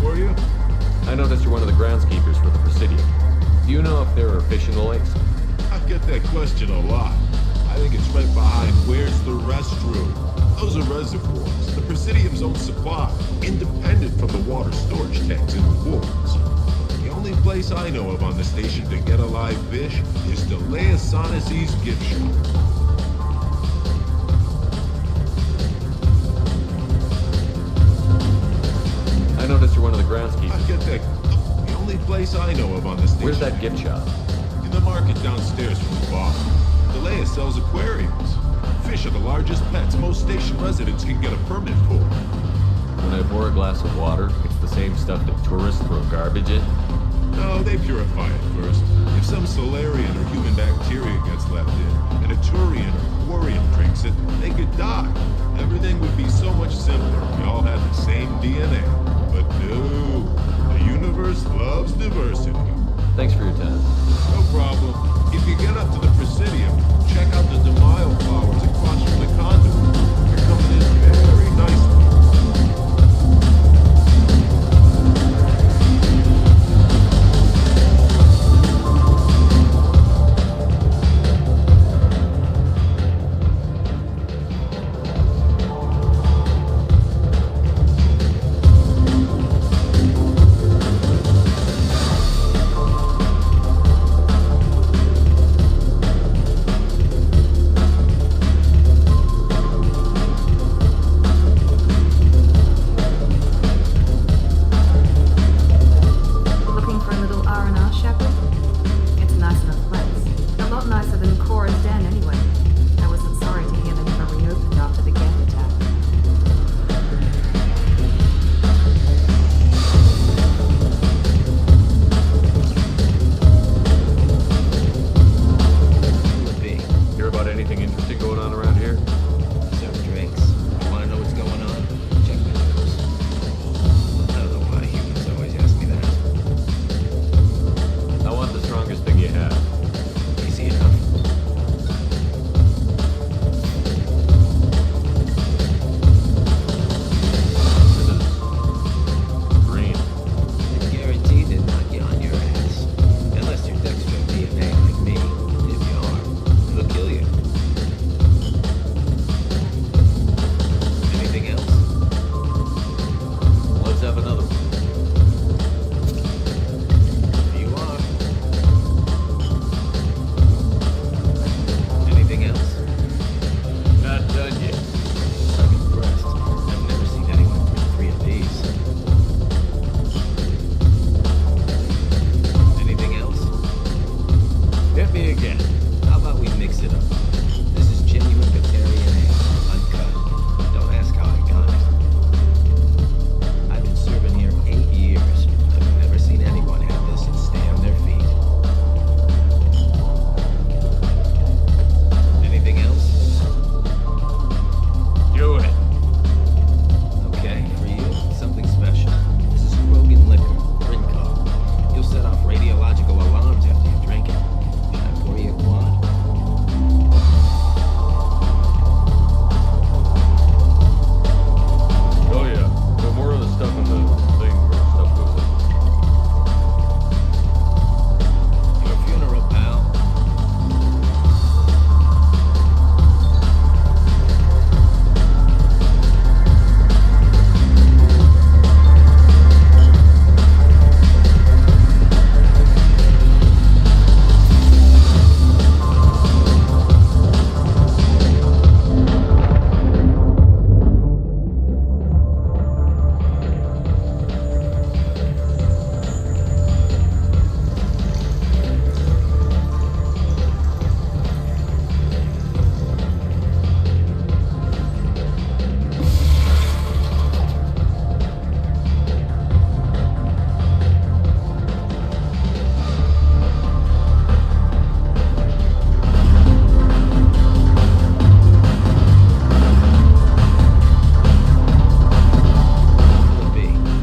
For you? I noticed you're one of the groundskeepers for the Presidium. Do you know if there are fish in the lakes? I get that question a lot. I think it's right behind where's the restroom. Those are reservoirs, the Presidium's own supply, independent from the water storage tanks in the wards. The only place I know of on the station to get a live fish is Delea Sonasy's gift shop. I noticed you're one of the groundskeepers. I get that. The only place I know of on the station. Where's that gift shop? In the market downstairs from the bar. Delea sells aquariums. Fish are the largest pets most station residents can get a permit for. When I pour a glass of water, it's the same stuff that tourists throw garbage in? No, they purify it first. If some Solarian or human bacteria gets left in, and a Turian or Quarian drinks it, they could die. Everything would be so much simpler if we all had the same DNA. But no, the universe loves diversity. Thanks for your time. No problem. If you get up to the Presidium, check out the Demile flowers across from the conduit. They're coming in very nicely. Anything interesting going on around here? Some drinks. You wanna know what's going on? Check the news. I don't know why humans always ask me that. I want the strongest thing you have. Easy enough. Green. It's guaranteed to knock you on your ass. Unless you're Dexter DNA like me. If you are, it'll kill you. Anything else? Let's have another one. You are. Anything else? Not done yet. I'm impressed. I've never seen anyone drink 3 of these. Anything else? Hit me again. How about we mix it up? This is genuine Batarian ale, uncut. Don't ask how I got it. I've been serving here 8 years. I've never seen anyone have this and stay on their feet. Anything else? Do it. Okay, for you, something special. This is Krogan liquor, Brinco. You'll set off radiological alarms after you drink it. Can I pour you a quad? Oh yeah. Put more of the stuff in the thing where stuff goes in. Your funeral, pal.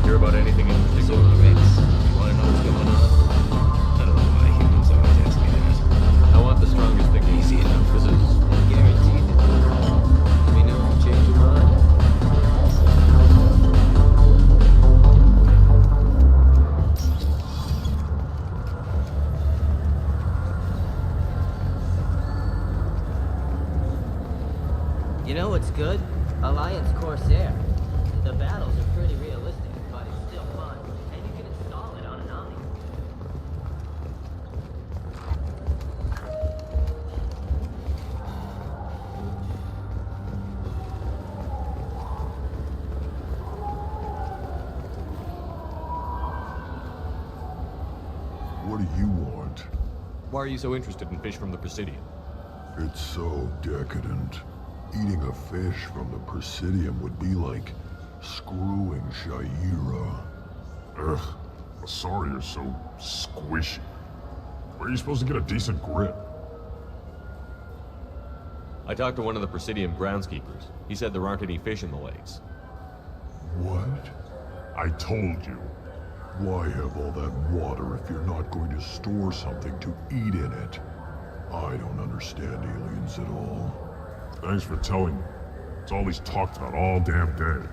Hear about anything interesting So, going on? Rex, you wanna know what's going on? I don't know why humans always ask me that. I want the strongest thing. Easy enough. This is Guaranteed to do it. Let me know if you change your mind. You know what's good? Alliance Corsair. The battles are pretty realistic, but it's still fun, and you can install it on an Omni. What do you want? Why are you so interested in fish from the Presidium? It's so decadent. Eating a fish from the Presidium would be like screwing Shaira. Ugh, Asari is so squishy. Where are you supposed to get a decent grip? I talked to one of the Presidium groundskeepers. He said there aren't any fish in the lakes. What? I told you. Why have all that water if you're not going to store something to eat in it? I don't understand aliens at all. Thanks for telling me. It's all he's talked about all damn day.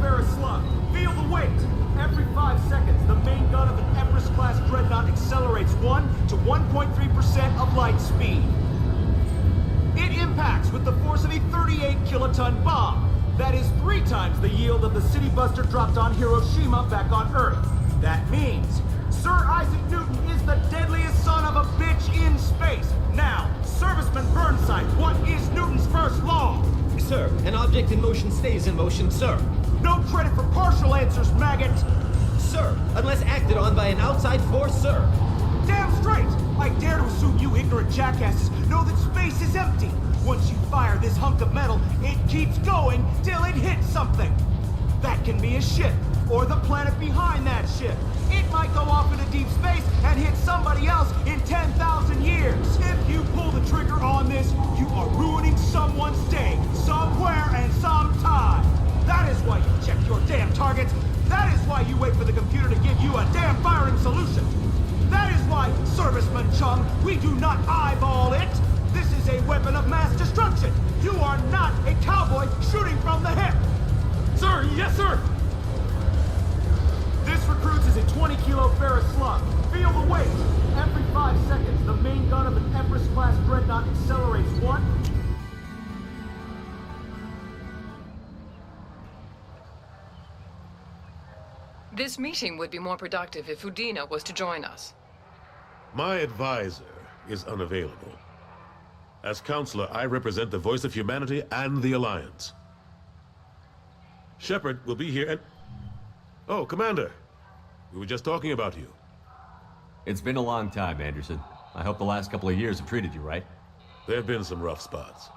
kilofarad slug. Feel the weight. Every 5 seconds, the main gun of an Everest-class dreadnought accelerates 1 to 1.3% of light speed. It impacts with the force of a 38-kiloton bomb. That is 3 times the yield of the City Buster dropped on Hiroshima back on Earth. That means Sir Isaac Newton is the deadliest son of a bitch in space. Now, Serviceman Burnside, what is Newton's first law? Sir, an object in motion stays in motion, sir. No credit for partial answers, maggot! Sir, unless acted on by an outside force, sir. Damn straight! I dare to assume you ignorant jackasses know that space is empty. Once you fire this hunk of metal, it keeps going till it hits something. That can be a ship, or the planet behind that ship. It might go off into deep space and hit somebody else in 10,000 years. If you pull the trigger on this, you are ruining someone's day, somewhere and sometime. That is why you check your damn targets. That is why you wait for the computer to give you a damn firing solution. That is why, Serviceman Chung, we do not eyeball it. This is a weapon of mass destruction. You are not a cowboy shooting from the hip. Sir, yes, sir. This recruits is a 20 kilofarad slug. Feel the weight. Every 5 seconds, the main gun of an Everest-class dreadnought accelerates 1. This meeting would be more productive if Udina was to join us. My advisor is unavailable. As counselor, I represent the voice of humanity and the Alliance. Shepard will be here and... Oh, Commander. We were just talking about you. It's been a long time, Anderson. I hope the last couple of years have treated you right. There have been some rough spots.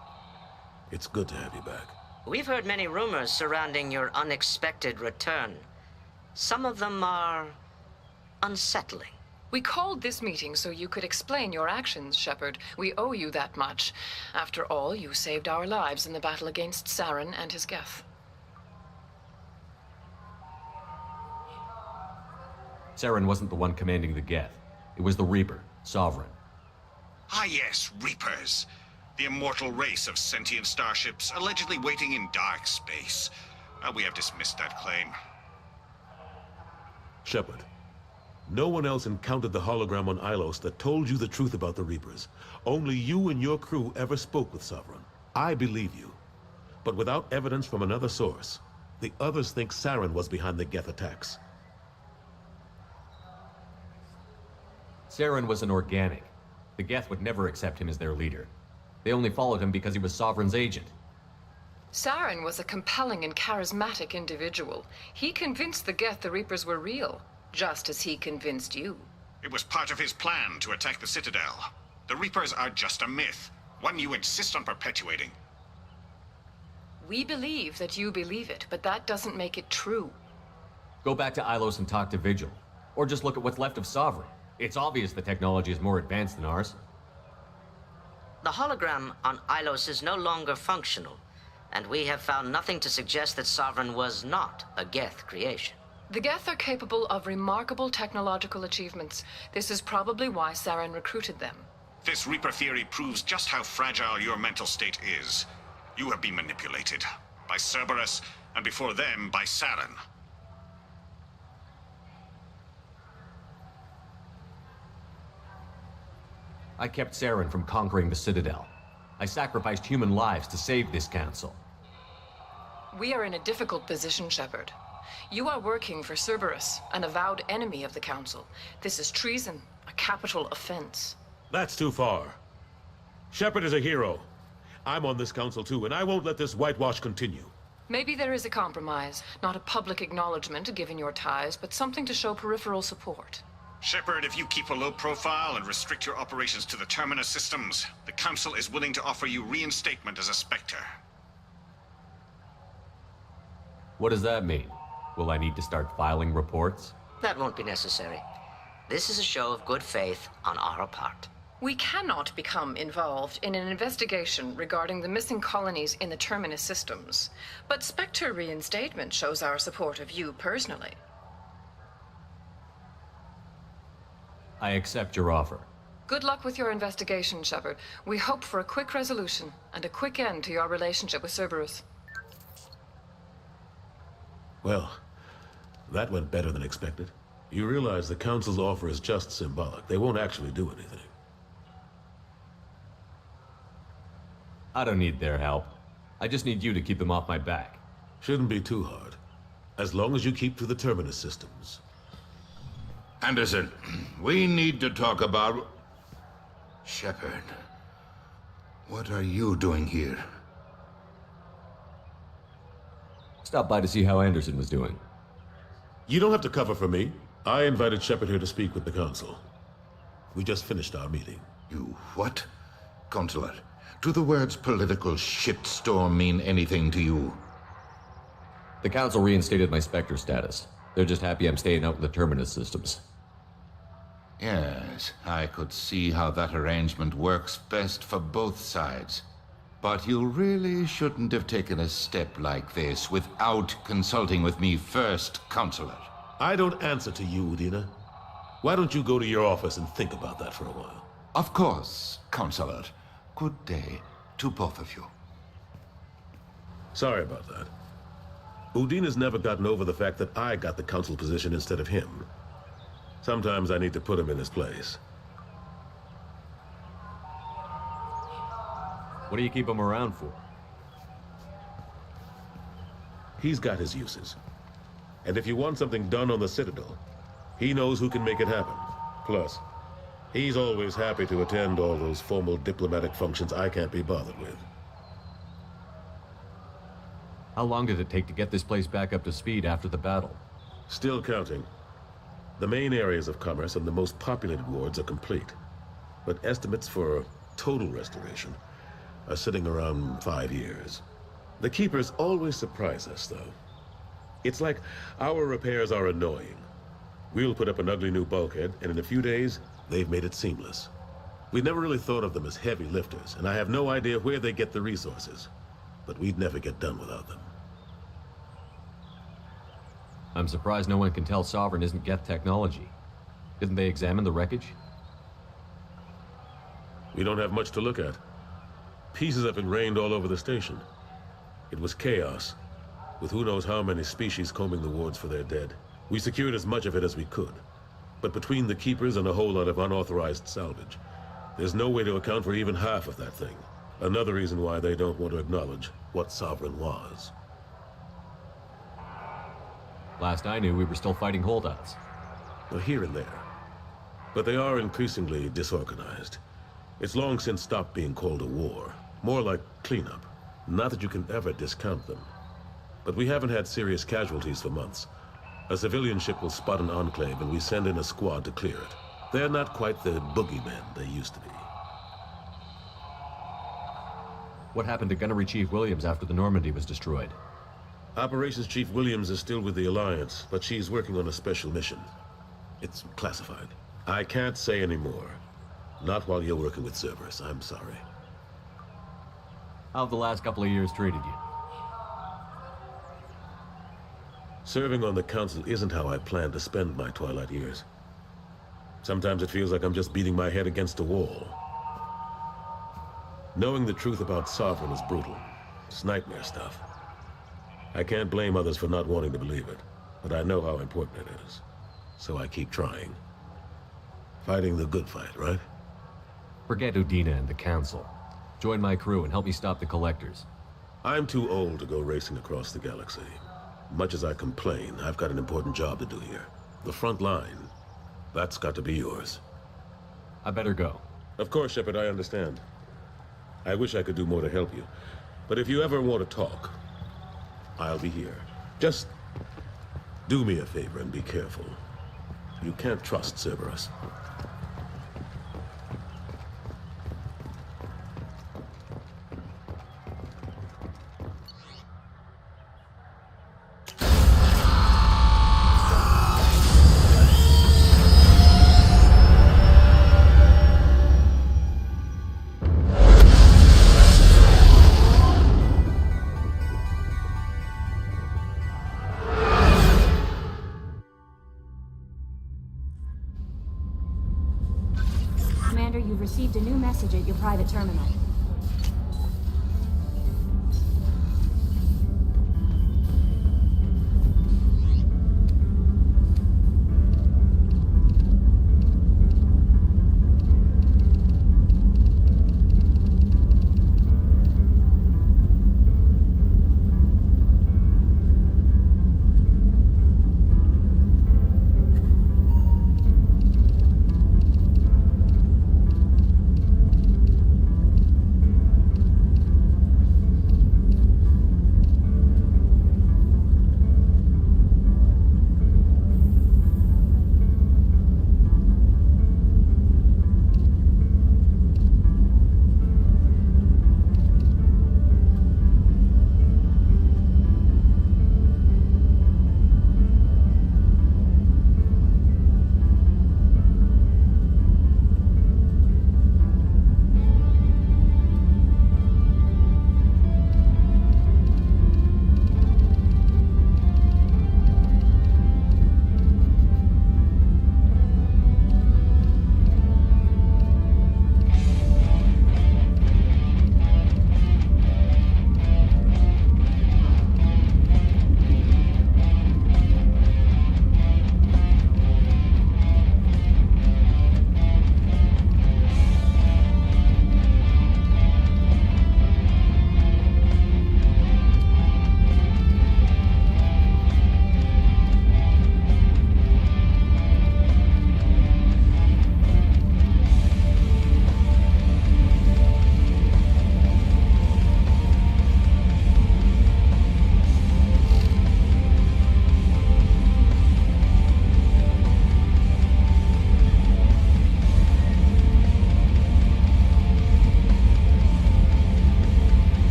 It's good to have you back. We've heard many rumors surrounding your unexpected return. Some of them are unsettling. We called this meeting so you could explain your actions, Shepard. We owe you that much. After all, you saved our lives in the battle against Saren and his Geth. Saren wasn't the one commanding the Geth. It was the Reaper, Sovereign. Ah yes, Reapers. The immortal race of sentient starships allegedly waiting in dark space. We have dismissed that claim. Shepard, no one else encountered the hologram on Ilos that told you the truth about the Reapers. Only you and your crew ever spoke with Sovereign. I believe you. But without evidence from another source, the others think Saren was behind the Geth attacks. Saren was an organic. The Geth would never accept him as their leader. They only followed him because he was Sovereign's agent. Saren was a compelling and charismatic individual. He convinced the Geth the Reapers were real, just as he convinced you. It was part of his plan to attack the Citadel. The Reapers are just a myth, one you insist on perpetuating. We believe that you believe it, but that doesn't make it true. Go back to Ilos and talk to Vigil. Or just look at what's left of Sovereign. It's obvious the technology is more advanced than ours. The hologram on Ilos is no longer functional, and we have found nothing to suggest that Sovereign was not a Geth creation. The Geth are capable of remarkable technological achievements. This is probably why Saren recruited them. This Reaper theory proves just how fragile your mental state is. You have been manipulated. By Cerberus, and before them, by Saren. I kept Saren from conquering the Citadel. I sacrificed human lives to save this council. We are in a difficult position, Shepard. You are working for Cerberus, an avowed enemy of the Council. This is treason, a capital offense. That's too far. Shepard is a hero. I'm on this council too, and I won't let this whitewash continue. Maybe there is a compromise. Not a public acknowledgement given your ties, but something to show peripheral support. Shepard, if you keep a low profile and restrict your operations to the Terminus systems, the Council is willing to offer you reinstatement as a Spectre. What does that mean? Will I need to start filing reports? That won't be necessary. This is a show of good faith on our part. We cannot become involved in an investigation regarding the missing colonies in the Terminus systems, but Spectre reinstatement shows our support of you personally. I accept your offer. Good luck with your investigation, Shepard. We hope for a quick resolution and a quick end to your relationship with Cerberus. Well, that went better than expected. You realize the Council's offer is just symbolic. They won't actually do anything. I don't need their help. I just need you to keep them off my back. Shouldn't be too hard. As long as you keep to the Terminus systems. Anderson, we need to talk about... Shepard. What are you doing here? Stop by to see how Anderson was doing. You don't have to cover for me. I invited Shepard here to speak with the Council. We just finished our meeting. You what? Consular, do the words political shitstorm mean anything to you? The Council reinstated my Spectre status. They're just happy I'm staying out in the Terminus systems. Yes, I could see how that arrangement works best for both sides. But you really shouldn't have taken a step like this without consulting with me first, Consular. I don't answer to you, Udina. Why don't you go to your office and think about that for a while? Of course, Consular. Good day to both of you. Sorry about that. Udina's never gotten over the fact that I got the Council position instead of him. Sometimes I need to put him in his place. What do you keep him around for? He's got his uses. And if you want something done on the Citadel, he knows who can make it happen. Plus, he's always happy to attend all those formal diplomatic functions I can't be bothered with. How long did it take to get this place back up to speed after the battle? Still counting. The main areas of commerce and the most populated wards are complete. But estimates for total restoration are sitting around 5 years. The Keepers always surprise us, though. It's like our repairs are annoying. We'll put up an ugly new bulkhead, and in a few days, they've made it seamless. We never really thought of them as heavy lifters, and I have no idea where they get the resources. But we'd never get done without them. I'm surprised no one can tell Sovereign isn't Geth technology. Didn't they examine the wreckage? We don't have much to look at. Pieces have been rained all over the station. It was chaos, with who knows how many species combing the wards for their dead. We secured as much of it as we could. But between the Keepers and a whole lot of unauthorized salvage, there's no way to account for even half of that thing. Another reason why they don't want to acknowledge what Sovereign was. Last I knew, we were still fighting holdouts. Well, here and there. But they are increasingly disorganized. It's long since stopped being called a war. More like cleanup. Not that you can ever discount them. But we haven't had serious casualties for months. A civilian ship will spot an enclave and we send in a squad to clear it. They're not quite the boogeymen they used to be. What happened to Gunnery Chief Williams after the Normandy was destroyed? Operations Chief Williams is still with the Alliance, but she's working on a special mission. It's classified. I can't say any more. Not while you're working with Cerberus, I'm sorry. How have the last couple of years treated you? Serving on the Council isn't how I plan to spend my twilight years. Sometimes it feels like I'm just beating my head against a wall. Knowing the truth about Sovereign is brutal. It's nightmare stuff. I can't blame others for not wanting to believe it, but I know how important it is. So I keep trying. Fighting the good fight, right? Forget Udina and the Council. Join my crew and help me stop the Collectors. I'm too old to go racing across the galaxy. Much as I complain, I've got an important job to do here. The front line, that's got to be yours. I better go. Of course, Shepard, I understand. I wish I could do more to help you. But if you ever want to talk, I'll be here. Just do me a favor and be careful. You can't trust Cerberus. Commander, you've received a new message at your private terminal.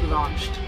launched.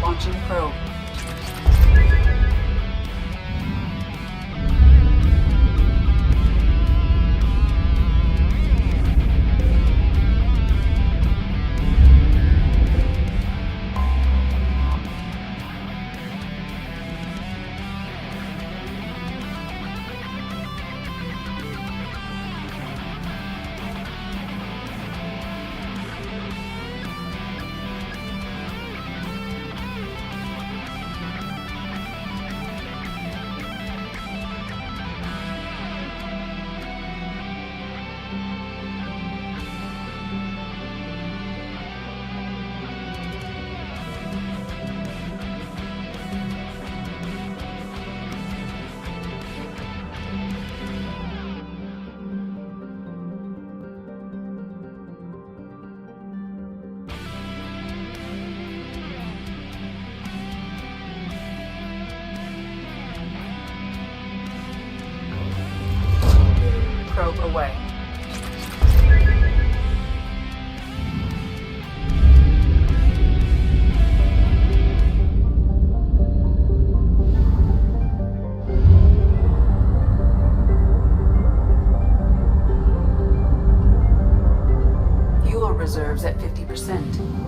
Launching probe. Probe away. Fuel reserves at 50%.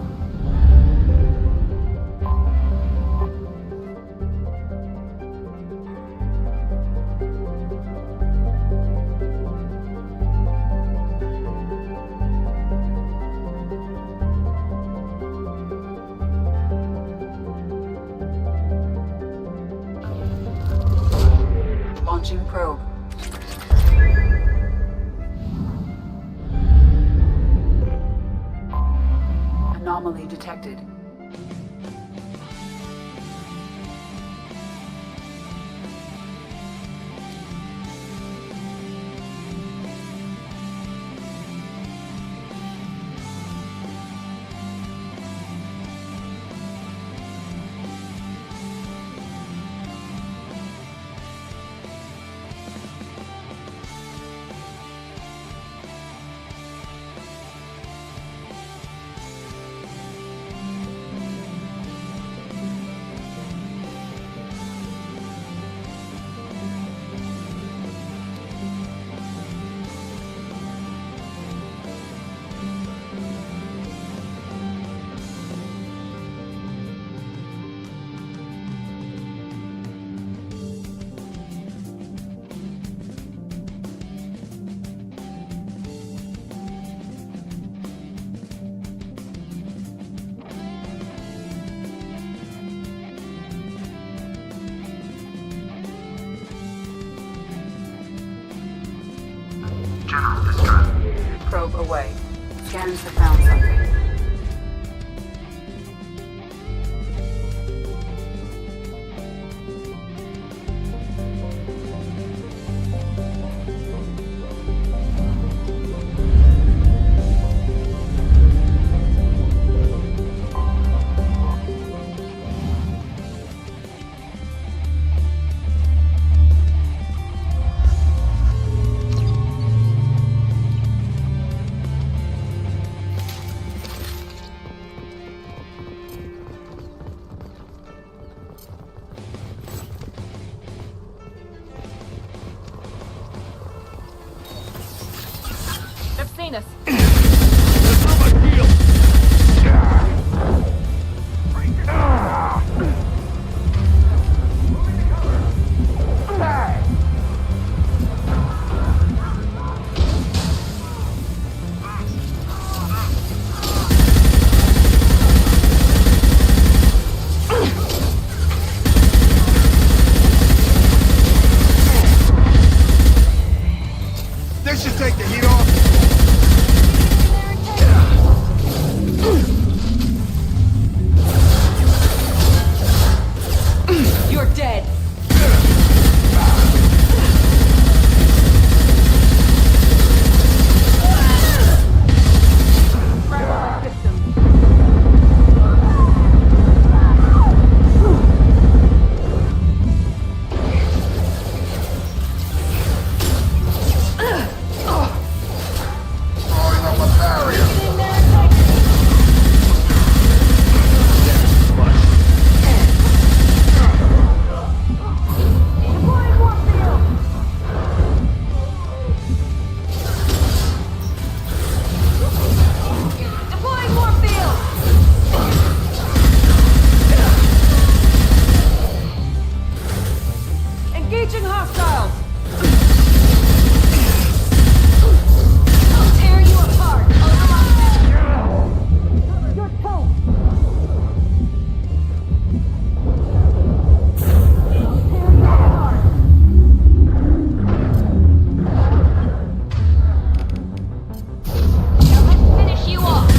Launching probe. Anomaly detected. General distress. Probe away. Scanners have found something. They've seen us. missiles! I'll tear you apart! Finish you off!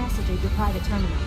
message at your private terminal.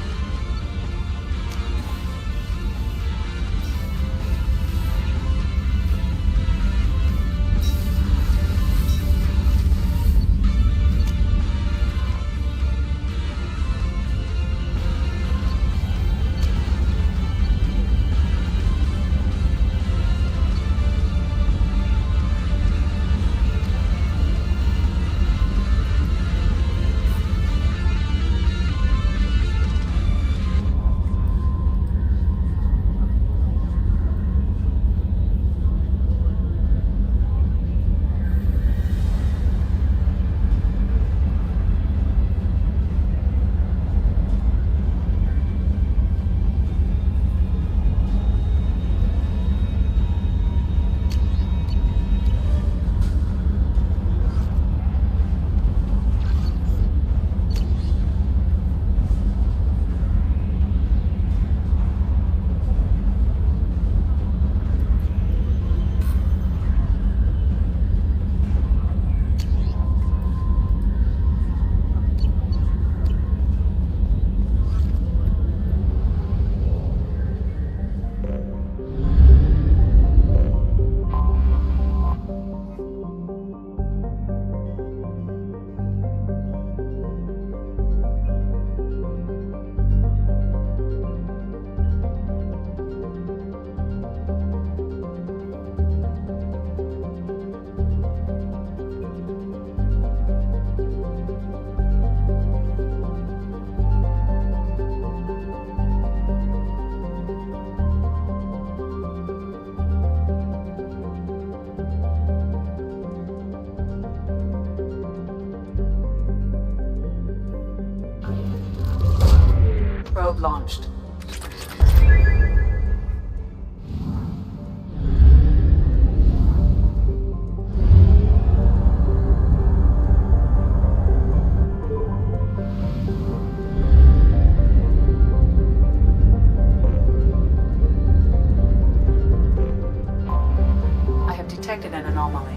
Probe launched. I have detected an anomaly.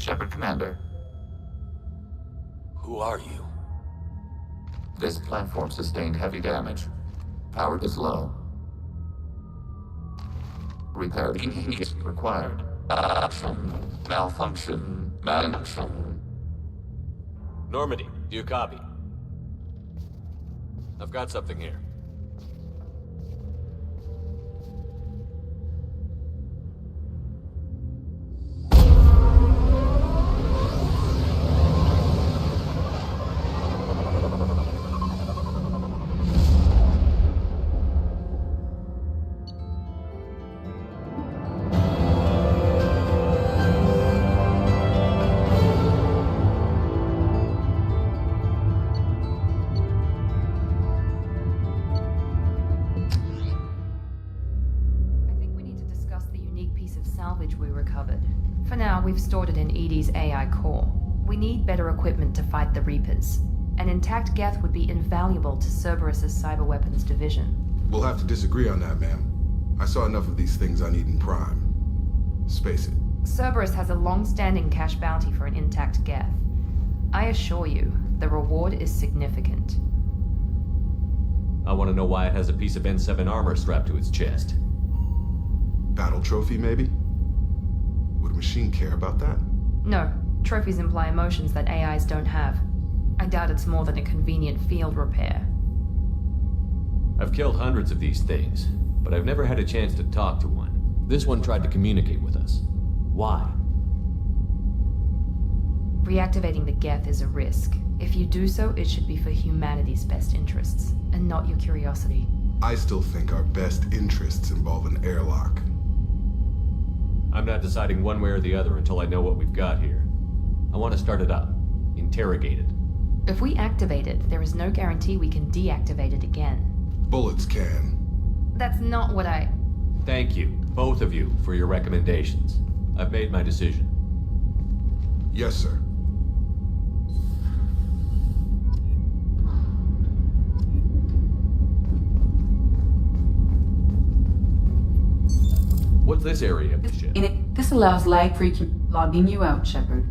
Shepard, Commander. Who are you? This platform sustained heavy damage. Power is low. Repair is required. Malfunction. Normandy, do you copy? I've got something here. We've stored it in EDI's AI core. We need better equipment to fight the Reapers. An intact Geth would be invaluable to Cerberus's cyber weapons division. We'll have to disagree on that, ma'am. I saw enough of these things on Eden Prime. Space it. Cerberus has a long-standing cash bounty for an intact Geth. I assure you, the reward is significant. I want to know why it has a piece of N7 armor strapped to its chest. Battle trophy, maybe? Would a machine care about that? No. Trophies imply emotions that AIs don't have. I doubt it's more than a convenient field repair. I've killed hundreds of these things, but I've never had a chance to talk to one. This one tried to communicate with us. Why? Reactivating the Geth is a risk. If you do so, it should be for humanity's best interests, and not your curiosity. I still think our best interests involve an airlock. I'm not deciding one way or the other until I know what we've got here. I want to start it up. Interrogate it. If we activate it, there is no guarantee we can deactivate it again. Bullets can. That's not what I... Thank you, both of you, for your recommendations. I've made my decision. Yes, sir. What's this area of the ship? This allows lag-free logging you out, Shepard.